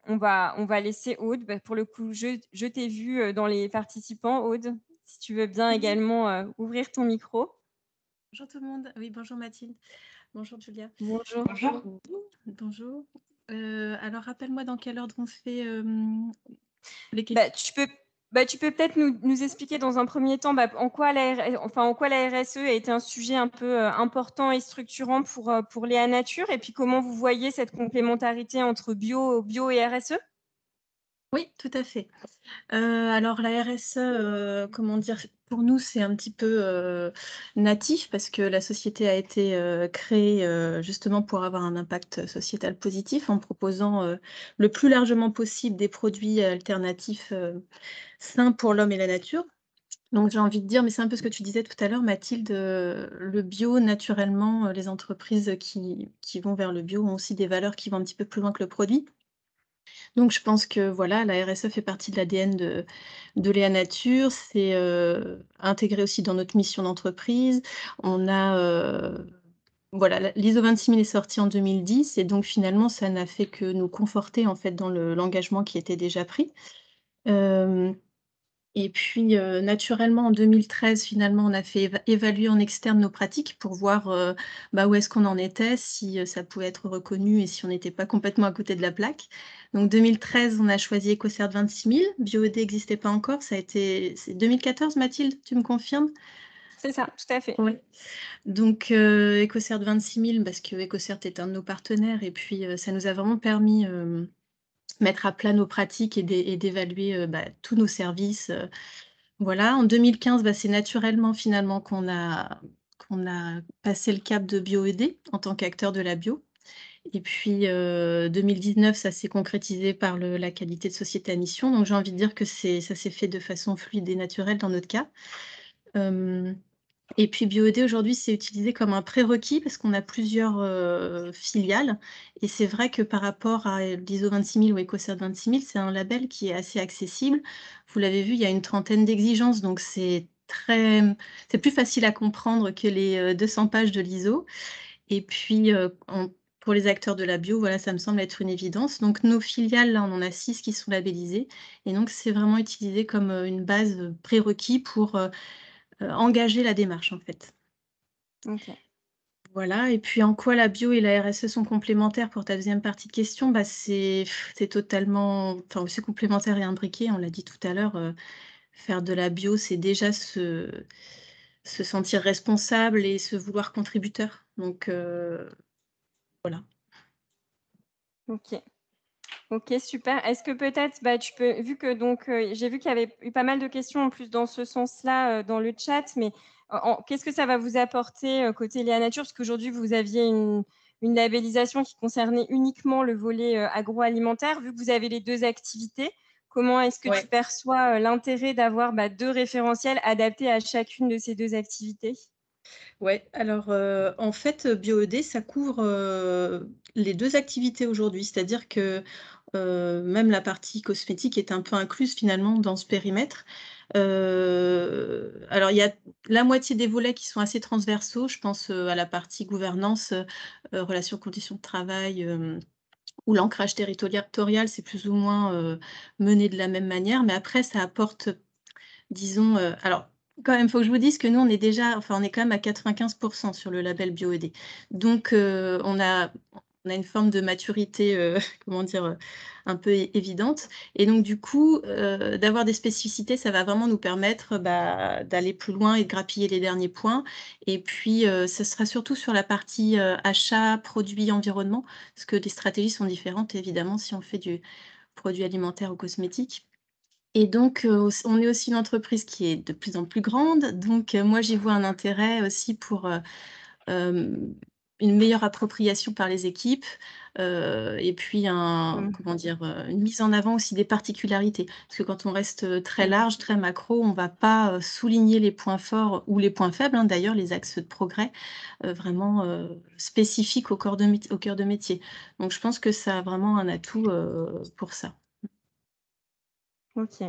on va laisser Aude. Pour le coup, je t'ai vu dans les participants, Aude, si tu veux bien également ouvrir ton micro. Bonjour tout le monde. Oui, bonjour Mathilde. Bonjour Julia. Bonjour. Bonjour. Bonjour. Alors, rappelle-moi dans quel ordre on fait les Tu questions. peux peut-être nous expliquer dans un premier temps en quoi la RSE a été un sujet un peu important et structurant pour Léa Nature, et puis comment vous voyez cette complémentarité entre bio et RSE? Oui, tout à fait. Alors la RSE, comment dire, pour nous, c'est un petit peu natif parce que la société a été créée justement pour avoir un impact sociétal positif en proposant le plus largement possible des produits alternatifs sains pour l'homme et la nature. Donc j'ai envie de dire, mais c'est un peu ce que tu disais tout à l'heure, Mathilde, le bio, naturellement, les entreprises qui vont vers le bio ont aussi des valeurs qui vont un petit peu plus loin que le produit. Donc je pense que voilà, la RSE fait partie de l'ADN de Léa Nature, c'est intégré aussi dans notre mission d'entreprise. On a, voilà, l'ISO 26000 est sorti en 2010 et donc finalement ça n'a fait que nous conforter en fait dans l'engagement qui était déjà pris. Et puis, naturellement, en 2013, finalement, on a fait évaluer en externe nos pratiques pour voir où est-ce qu'on en était, si ça pouvait être reconnu et si on n'était pas complètement à côté de la plaque. Donc, 2013, on a choisi EcoCert 26 000. BioED n'existait pas encore. C'est 2014, Mathilde, tu me confirmes? C'est ça, tout à fait. Oui. Donc, EcoCert 26 000, parce que EcoCert est un de nos partenaires. Et puis, ça nous a vraiment permis mettre à plat nos pratiques et d'évaluer tous nos services. Voilà, en 2015, c'est naturellement finalement qu'on a passé le cap de BioED en tant qu'acteur de la bio. Et puis 2019, ça s'est concrétisé par la qualité de société à mission. Donc j'ai envie de dire que ça s'est fait de façon fluide et naturelle dans notre cas. Et puis BioED aujourd'hui, c'est utilisé comme un prérequis parce qu'on a plusieurs filiales. Et c'est vrai que par rapport à l'ISO 26000 ou EcoCert 26000, c'est un label qui est assez accessible. Vous l'avez vu, il y a une trentaine d'exigences, donc c'est plus facile à comprendre que les 200 pages de l'ISO. Et puis, pour les acteurs de la bio, voilà, ça me semble être une évidence. Donc nos filiales, là, on en a 6 qui sont labellisées. Et donc c'est vraiment utilisé comme une base prérequis pour engager la démarche, en fait. Ok. Voilà, et puis en quoi la bio et la RSE sont complémentaires pour ta deuxième partie de question? C'est totalement, enfin aussi complémentaire et imbriqué, on l'a dit tout à l'heure, faire de la bio, c'est déjà se sentir responsable et se vouloir contributeur. Donc voilà. Ok. Ok, super. Est-ce que peut-être, tu peux, vu que donc j'ai vu qu'il y avait eu pas mal de questions en plus dans ce sens-là dans le chat, mais qu'est-ce que ça va vous apporter côté Léa Nature? Parce qu'aujourd'hui, vous aviez une labellisation qui concernait uniquement le volet agroalimentaire. Vu que vous avez les deux activités, comment est-ce que tu perçois l'intérêt d'avoir 2 référentiels adaptés à chacune de ces 2 activités? Ouais, alors en fait, BioED, ça couvre les 2 activités aujourd'hui. C'est-à-dire que même la partie cosmétique est un peu incluse finalement dans ce périmètre. Alors il y a la moitié des volets qui sont assez transversaux. Je pense à la partie gouvernance, relations, conditions de travail, ou l'ancrage territorial, c'est plus ou moins mené de la même manière. Mais après, ça apporte, disons, alors quand même, il faut que je vous dise que nous, on est quand même à 95% sur le label BioED. Donc, on a une forme de maturité, comment dire, un peu évidente. Et donc, du coup, d'avoir des spécificités, ça va vraiment nous permettre d'aller plus loin et de grappiller les derniers points. Et puis, ce sera surtout sur la partie achat, produits, environnement, parce que les stratégies sont différentes, évidemment, si on fait du produit alimentaire ou cosmétique. Et donc, on est aussi une entreprise qui est de plus en plus grande. Donc, moi, j'y vois un intérêt aussi pour une meilleure appropriation par les équipes et puis comment dire, une mise en avant aussi des particularités. Parce que quand on reste très large, très macro, on ne va pas souligner les points forts ou les points faibles, hein, d'ailleurs, les axes de progrès vraiment spécifiques au cœur de métier. Donc, je pense que ça a vraiment un atout pour ça. Ok.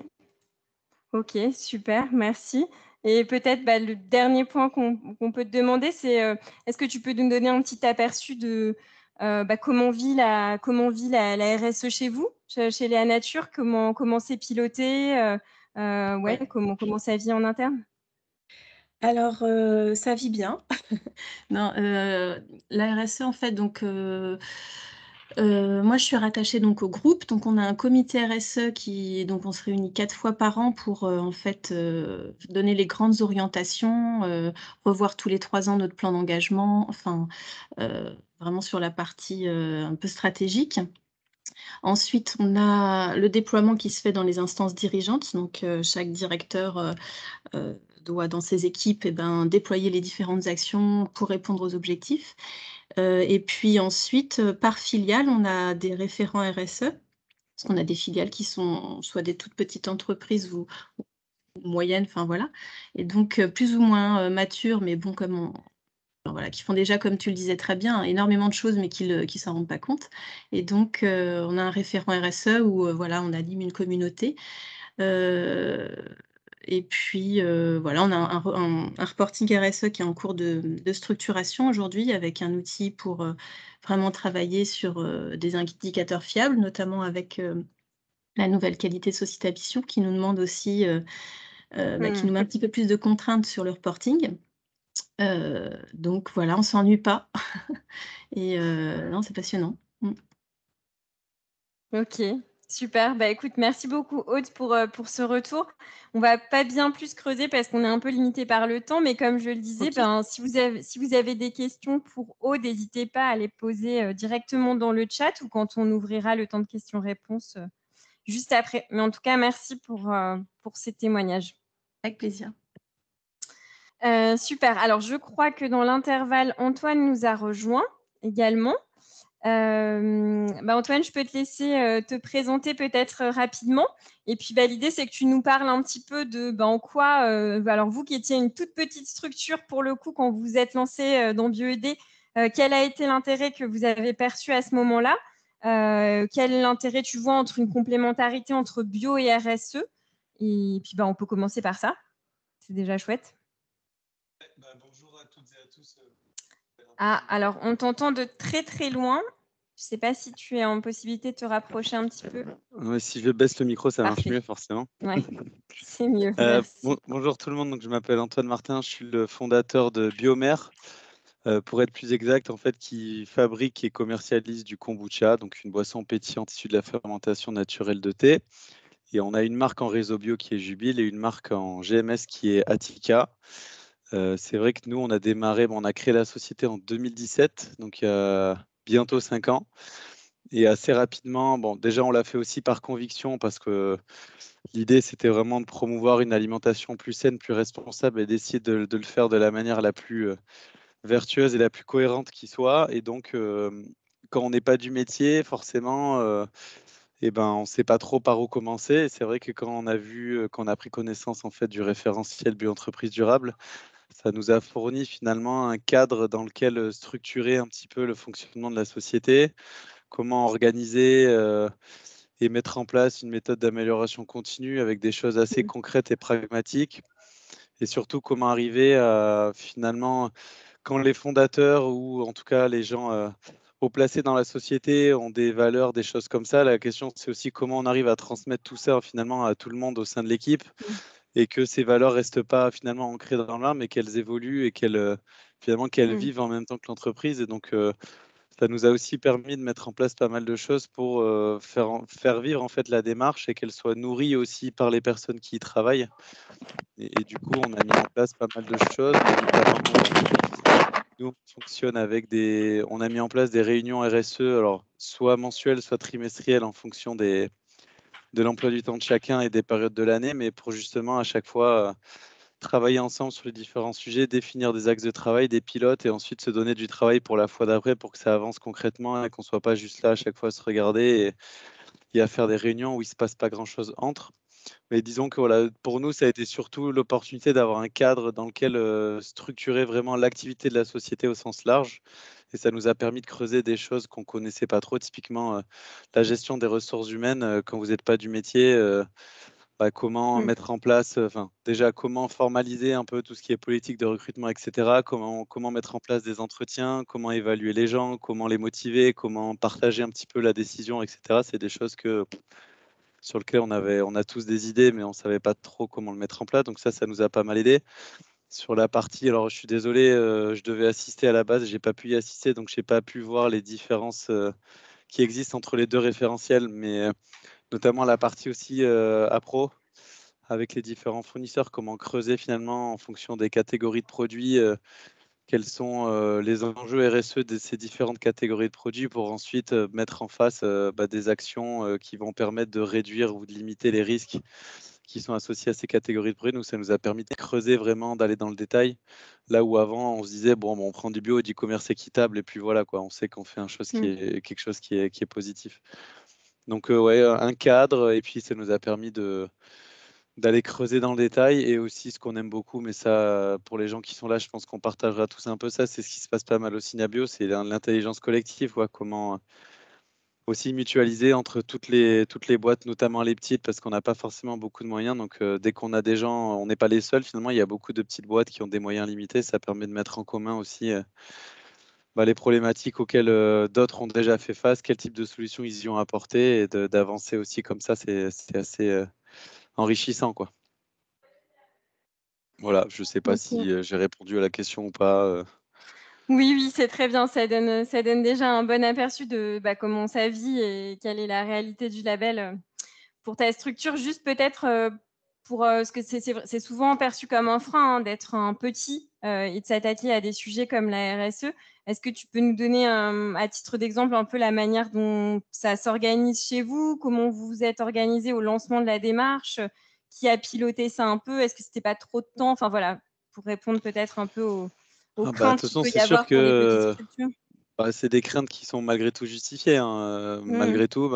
Ok, super, merci. Et peut-être le dernier point qu'on peut te demander, c'est est-ce que tu peux nous donner un petit aperçu de comment vit la RSE chez vous, chez Léa Nature, comment c'est piloté, comment ça vit en interne? Alors, ça vit bien. Non, la RSE en fait donc, moi je suis rattachée donc au groupe, donc on a un comité RSE donc on se réunit 4 fois par an pour, en fait, donner les grandes orientations, revoir tous les 3 ans notre plan d'engagement, enfin, vraiment sur la partie, un peu stratégique. Ensuite, on a le déploiement qui se fait dans les instances dirigeantes, donc, chaque directeur, doit dans ses équipes déployer les différentes actions pour répondre aux objectifs. Et puis ensuite, par filiale, on a des référents RSE, parce qu'on a des filiales qui sont soit des toutes petites entreprises ou moyennes, enfin voilà. Et donc, plus ou moins matures, mais bon, voilà, qui font déjà, comme tu le disais très bien, énormément de choses, mais qui s'en rendent pas compte. Et donc, on a un référent RSE où voilà, on anime une communauté. Heu Et puis, voilà, on a un reporting RSE qui est en cours de structuration aujourd'hui avec un outil pour, vraiment travailler sur, des indicateurs fiables, notamment avec, la nouvelle qualité de société habitation qui nous demande aussi, qui nous met un petit peu plus de contraintes sur le reporting. Donc voilà, on s'ennuie pas et non, c'est passionnant. Mmh. OK, super. Bah, écoute, merci beaucoup Aude pour ce retour. On va pas bien plus creuser parce qu'on est un peu limité par le temps, mais comme je le disais, OK. ben, si vous avez des questions pour Aude, n'hésitez pas à les poser, directement dans le chat ou quand on ouvrira le temps de questions-réponses, juste après. Mais en tout cas, merci pour ces témoignages. Avec plaisir. Super. Alors je crois que dans l'intervalle, Antoine nous a rejoints également. Antoine, je peux te laisser, te présenter peut-être, rapidement et puis, l'idée, c'est que tu nous parles un petit peu de, en quoi, alors vous qui étiez une toute petite structure pour le coup quand vous vous êtes lancés, dans BioAid, quel a été l'intérêt que vous avez perçu à ce moment-là? Quel intérêt tu vois entre une complémentarité entre bio et RSE? Et puis, on peut commencer par ça. C'est déjà chouette. Bonjour à toutes et à tous. Ah, alors on t'entend de très, très loin. Je ne sais pas si tu es en possibilité de te rapprocher un petit peu? Ouais, si je baisse le micro, ça marche Parfait. mieux forcément. Ouais, c'est mieux, merci. Bonjour tout le monde, donc je m'appelle Antoine Martin, je suis le fondateur de Biomer, pour être plus exact, en fait, qui fabrique et commercialise du kombucha, donc une boisson pétillante issue de la fermentation naturelle de thé. Et on a une marque en réseau bio qui est Jubile et une marque en GMS qui est Attica. C'est vrai que nous, on a démarré, on a créé la société en 2017, donc il y a bientôt 5 ans. Et assez rapidement, déjà, on l'a fait aussi par conviction parce que l'idée, c'était vraiment de promouvoir une alimentation plus saine, plus responsable et d'essayer de le faire de la manière la plus vertueuse et la plus cohérente qui soit. Et donc, quand on n'est pas du métier, forcément, on ne sait pas trop par où commencer. Et c'est vrai que quand on a vu, quand on a pris connaissance en fait du référentiel bio-entreprise durable, ça nous a fourni finalement un cadre dans lequel structurer un petit peu le fonctionnement de la société, comment organiser et mettre en place une méthode d'amélioration continue avec des choses assez concrètes et pragmatiques. Et surtout, comment arriver à finalement, quand les fondateurs ou en tout cas les gens haut placés dans la société ont des valeurs, des choses comme ça, la question c'est aussi comment on arrive à transmettre tout ça finalement à tout le monde au sein de l'équipe et que ces valeurs restent pas finalement ancrées dans l'âme mais qu'elles évoluent et qu'elles vivent en même temps que l'entreprise. Et donc, ça nous a aussi permis de mettre en place pas mal de choses pour faire vivre en fait la démarche et qu'elle soit nourrie aussi par les personnes qui y travaillent. Et du coup, on a mis en place pas mal de choses, notamment nous, on fonctionne avec on a mis en place des réunions RSE, alors soit mensuelles, soit trimestrielles en fonction de l'emploi du temps de chacun et des périodes de l'année, mais pour justement à chaque fois travailler ensemble sur les différents sujets, définir des axes de travail, des pilotes et ensuite se donner du travail pour la fois d'après pour que ça avance concrètement et qu'on ne soit pas juste là à chaque fois à se regarder et à faire des réunions où il ne se passe pas grand-chose entre. Mais disons que voilà, pour nous, ça a été surtout l'opportunité d'avoir un cadre dans lequel structurer vraiment l'activité de la société au sens large. Et ça nous a permis de creuser des choses qu'on ne connaissait pas trop, typiquement la gestion des ressources humaines quand vous n'êtes pas du métier. Comment mettre en place, déjà comment formaliser un peu tout ce qui est politique de recrutement, etc. Comment mettre en place des entretiens, comment évaluer les gens, comment les motiver, comment partager un petit peu la décision, etc. C'est des choses sur lesquelles on a tous des idées, mais on ne savait pas trop comment le mettre en place. Donc ça nous a pas mal aidé. Sur la partie, alors je suis désolé, je devais assister à la base, j'ai pas pu y assister, donc j'ai pas pu voir les différences qui existent entre les deux référentiels, mais notamment la partie aussi appro avec les différents fournisseurs, comment creuser finalement en fonction des catégories de produits, quels sont les enjeux RSE de ces différentes catégories de produits pour ensuite mettre en face des actions qui vont permettre de réduire ou de limiter les risques qui sont associés à ces catégories de produits. Donc ça nous a permis de creuser vraiment, d'aller dans le détail, là où avant on se disait on prend du bio et du commerce équitable et puis voilà quoi, on sait qu'on fait quelque chose qui est positif. Donc ouais, un cadre et puis ça nous a permis d'aller creuser dans le détail et aussi ce qu'on aime beaucoup, mais ça, pour les gens qui sont là, je pense qu'on partagera tous un peu ça, c'est ce qui se passe pas mal au Synabio, c'est l'intelligence collective, comment aussi mutualiser entre toutes les boîtes, notamment les petites, parce qu'on n'a pas forcément beaucoup de moyens. Donc, dès qu'on a des gens, on n'est pas les seuls, finalement, il y a beaucoup de petites boîtes qui ont des moyens limités, ça permet de mettre en commun aussi les problématiques auxquelles d'autres ont déjà fait face, quel type de solutions ils y ont apporté et d'avancer aussi comme ça, c'est assez enrichissant, quoi. Voilà, je ne sais pas si j'ai répondu à la question ou pas. Oui, oui, c'est très bien. Ça donne déjà un bon aperçu de comment ça vit et quelle est la réalité du label pour ta structure. Juste peut-être pour ce que c'est souvent perçu comme un frein d'être un petit et de s'attaquer à des sujets comme la RSE. Est-ce que tu peux nous donner à titre d'exemple un peu la manière dont ça s'organise chez vous? Comment vous vous êtes organisé au lancement de la démarche? Qui a piloté ça un peu? Est-ce que c'était pas trop de temps? Enfin voilà, pour répondre peut-être un peu aux De craintes toute qu'il façon, peut c'est y sûr avoir pour les petites que structures. c'est des craintes qui sont malgré tout justifiées, hein. Mmh. Malgré tout,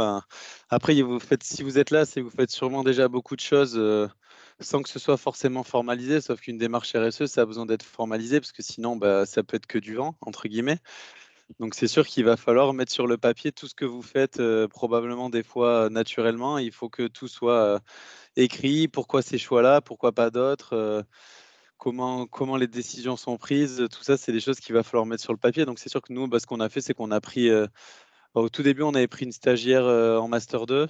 après, si vous êtes là, c'est que vous faites sûrement déjà beaucoup de choses sans que ce soit forcément formalisé, sauf qu'une démarche RSE, ça a besoin d'être formalisé, parce que sinon, ça peut être que du vent, entre guillemets. Donc, c'est sûr qu'il va falloir mettre sur le papier tout ce que vous faites, probablement des fois naturellement. Il faut que tout soit écrit, pourquoi ces choix-là, pourquoi pas d'autres, comment les décisions sont prises, tout ça, c'est des choses qu'il va falloir mettre sur le papier. Donc, c'est sûr que nous, ce qu'on a fait, c'est qu'on a pris, au tout début, on avait pris une stagiaire en Master 2,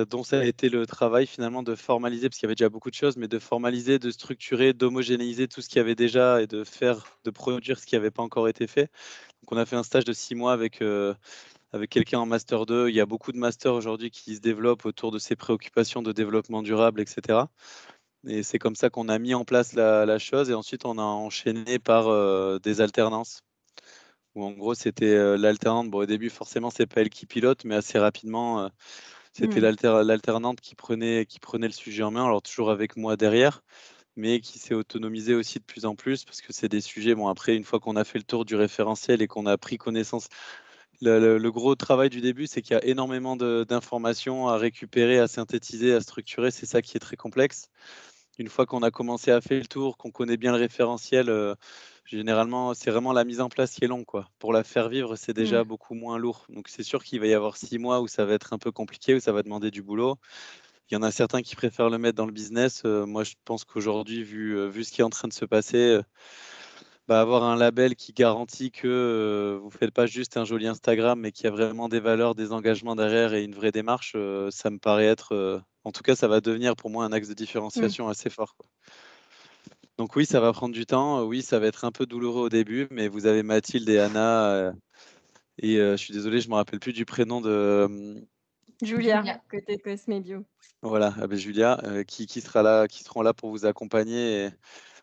dont ça a été le travail finalement de formaliser, parce qu'il y avait déjà beaucoup de choses, mais de formaliser, de structurer, d'homogénéiser tout ce qu'il y avait déjà et de produire ce qui n'avait pas encore été fait. Donc, on a fait un stage de 6 mois avec quelqu'un en Master 2. Il y a beaucoup de masters aujourd'hui qui se développent autour de ces préoccupations de développement durable, etc. Et c'est comme ça qu'on a mis en place la chose. Et ensuite, on a enchaîné par des alternances. Où en gros, c'était l'alternante. Bon, au début, forcément, c'est pas elle qui pilote, mais assez rapidement, c'était l'alternante qui prenait le sujet en main. Alors, toujours avec moi derrière, mais qui s'est autonomisée aussi de plus en plus parce que c'est des sujets. Bon, après, une fois qu'on a fait le tour du référentiel et qu'on a pris connaissance, le gros travail du début, c'est qu'il y a énormément d'informations à récupérer, à synthétiser, à structurer. C'est ça qui est très complexe. Une fois qu'on a commencé à faire le tour, qu'on connaît bien le référentiel, généralement, c'est vraiment la mise en place qui est longue, quoi. Pour la faire vivre, c'est déjà beaucoup moins lourd. Donc, c'est sûr qu'il va y avoir 6 mois où ça va être un peu compliqué, où ça va demander du boulot. Il y en a certains qui préfèrent le mettre dans le business. Moi, je pense qu'aujourd'hui, vu ce qui est en train de se passer, avoir un label qui garantit que vous ne faites pas juste un joli Instagram, mais qu'il y a vraiment des valeurs, des engagements derrière et une vraie démarche, ça me paraît être, en tout cas, ça va devenir pour moi un axe de différenciation assez fort, quoi. Donc oui, ça va prendre du temps. Oui, ça va être un peu douloureux au début, mais vous avez Mathilde et Anna. Et je suis désolé, je ne me rappelle plus du prénom de Julia, côté Cosme Bio. voilà, Julia, qui seront là pour vous accompagner. Et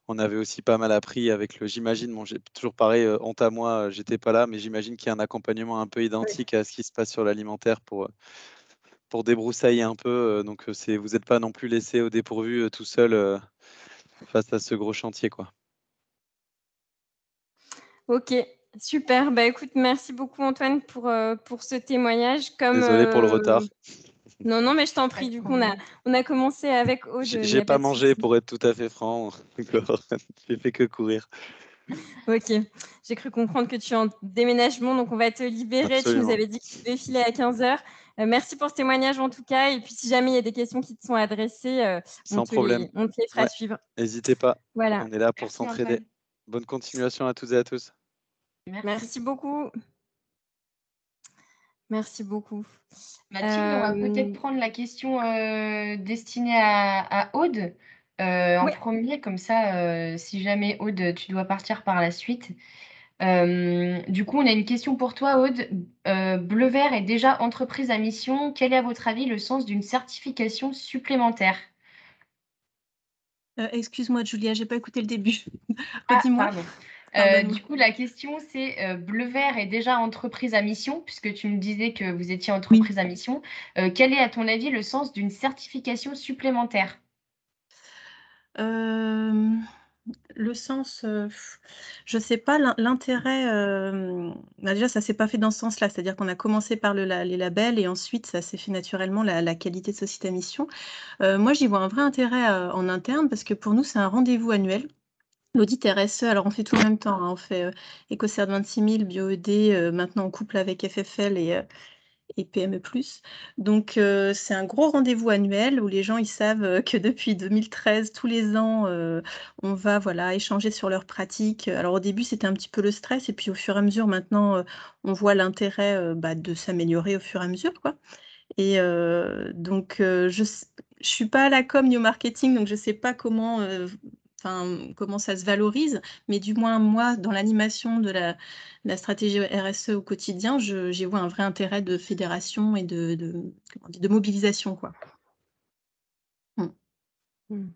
on avait aussi pas mal appris avec j'imagine, bon, j'ai toujours pareil, honte à moi, j'étais pas là, mais j'imagine qu'il y a un accompagnement un peu identique à ce qui se passe sur l'alimentaire pour débroussailler un peu. Donc vous n'êtes pas non plus laissé au dépourvu tout seul face à ce gros chantier, quoi. Ok, super. Écoute, merci beaucoup Antoine pour ce témoèjement. Désolé pour le retard. Non, mais je t'en prie. Du coup, on a commencé avec Aude. J'ai pas mangé, pour être tout à fait franc. J'ai fait que courir. Ok, j'ai cru comprendre que tu es en déménagement, donc on va te libérer. Absolument. Tu nous avais dit que tu devais filer à 15h. Merci pour ce témoignage en tout cas. Et puis, si jamais il y a des questions qui te sont adressées, Sans problème. on te les fera suivre. N'hésitez pas. Voilà. On est là pour Merci, s'entraider. Antoine. Bonne continuation à toutes et à tous. Merci beaucoup. Merci beaucoup. Mathilde, on va peut-être prendre la question destinée à Aude en premier, comme ça, si jamais Aude, tu dois partir par la suite. Du coup, on a une question pour toi, Aude. Bleu Vert est déjà entreprise à mission. Quel est, à votre avis, le sens d'une certification supplémentaire? Excuse-moi, Julia, j'ai pas écouté le début. Ah, Redis-moi. pardon. Pardonne-moi. Du coup, la question, c'est Bleu Vert est déjà entreprise à mission, puisque tu me disais que vous étiez entreprise à mission. Quel est, à ton avis, le sens d'une certification supplémentaire? Le sens, je sais pas l'intérêt, déjà ça s'est pas fait dans ce sens-là, c'est-à-dire qu'on a commencé par les labels et ensuite ça s'est fait naturellement la qualité de société à mission. Moi j'y vois un vrai intérêt, en interne parce que pour nous c'est un rendez-vous annuel. L'audit RSE, alors on fait tout en même temps, hein, on fait, EcoCert 26000, BioED, maintenant en couple avec FFL et PME+. Donc, c'est un gros rendez-vous annuel où les gens, ils savent que depuis 2013, tous les ans, on va voilà, échanger sur leurs pratiques. Alors, au début, c'était un petit peu le stress, et puis au fur et à mesure, maintenant, on voit l'intérêt de s'améliorer au fur et à mesure, quoi. Et donc, je ne suis pas à la com ni au marketing, donc je ne sais pas comment, comment ça se valorise, mais du moins, moi, dans l'animation de la stratégie RSE au quotidien, j'y vois un vrai intérêt de fédération et comment on dit, de mobilisation, quoi. Mm.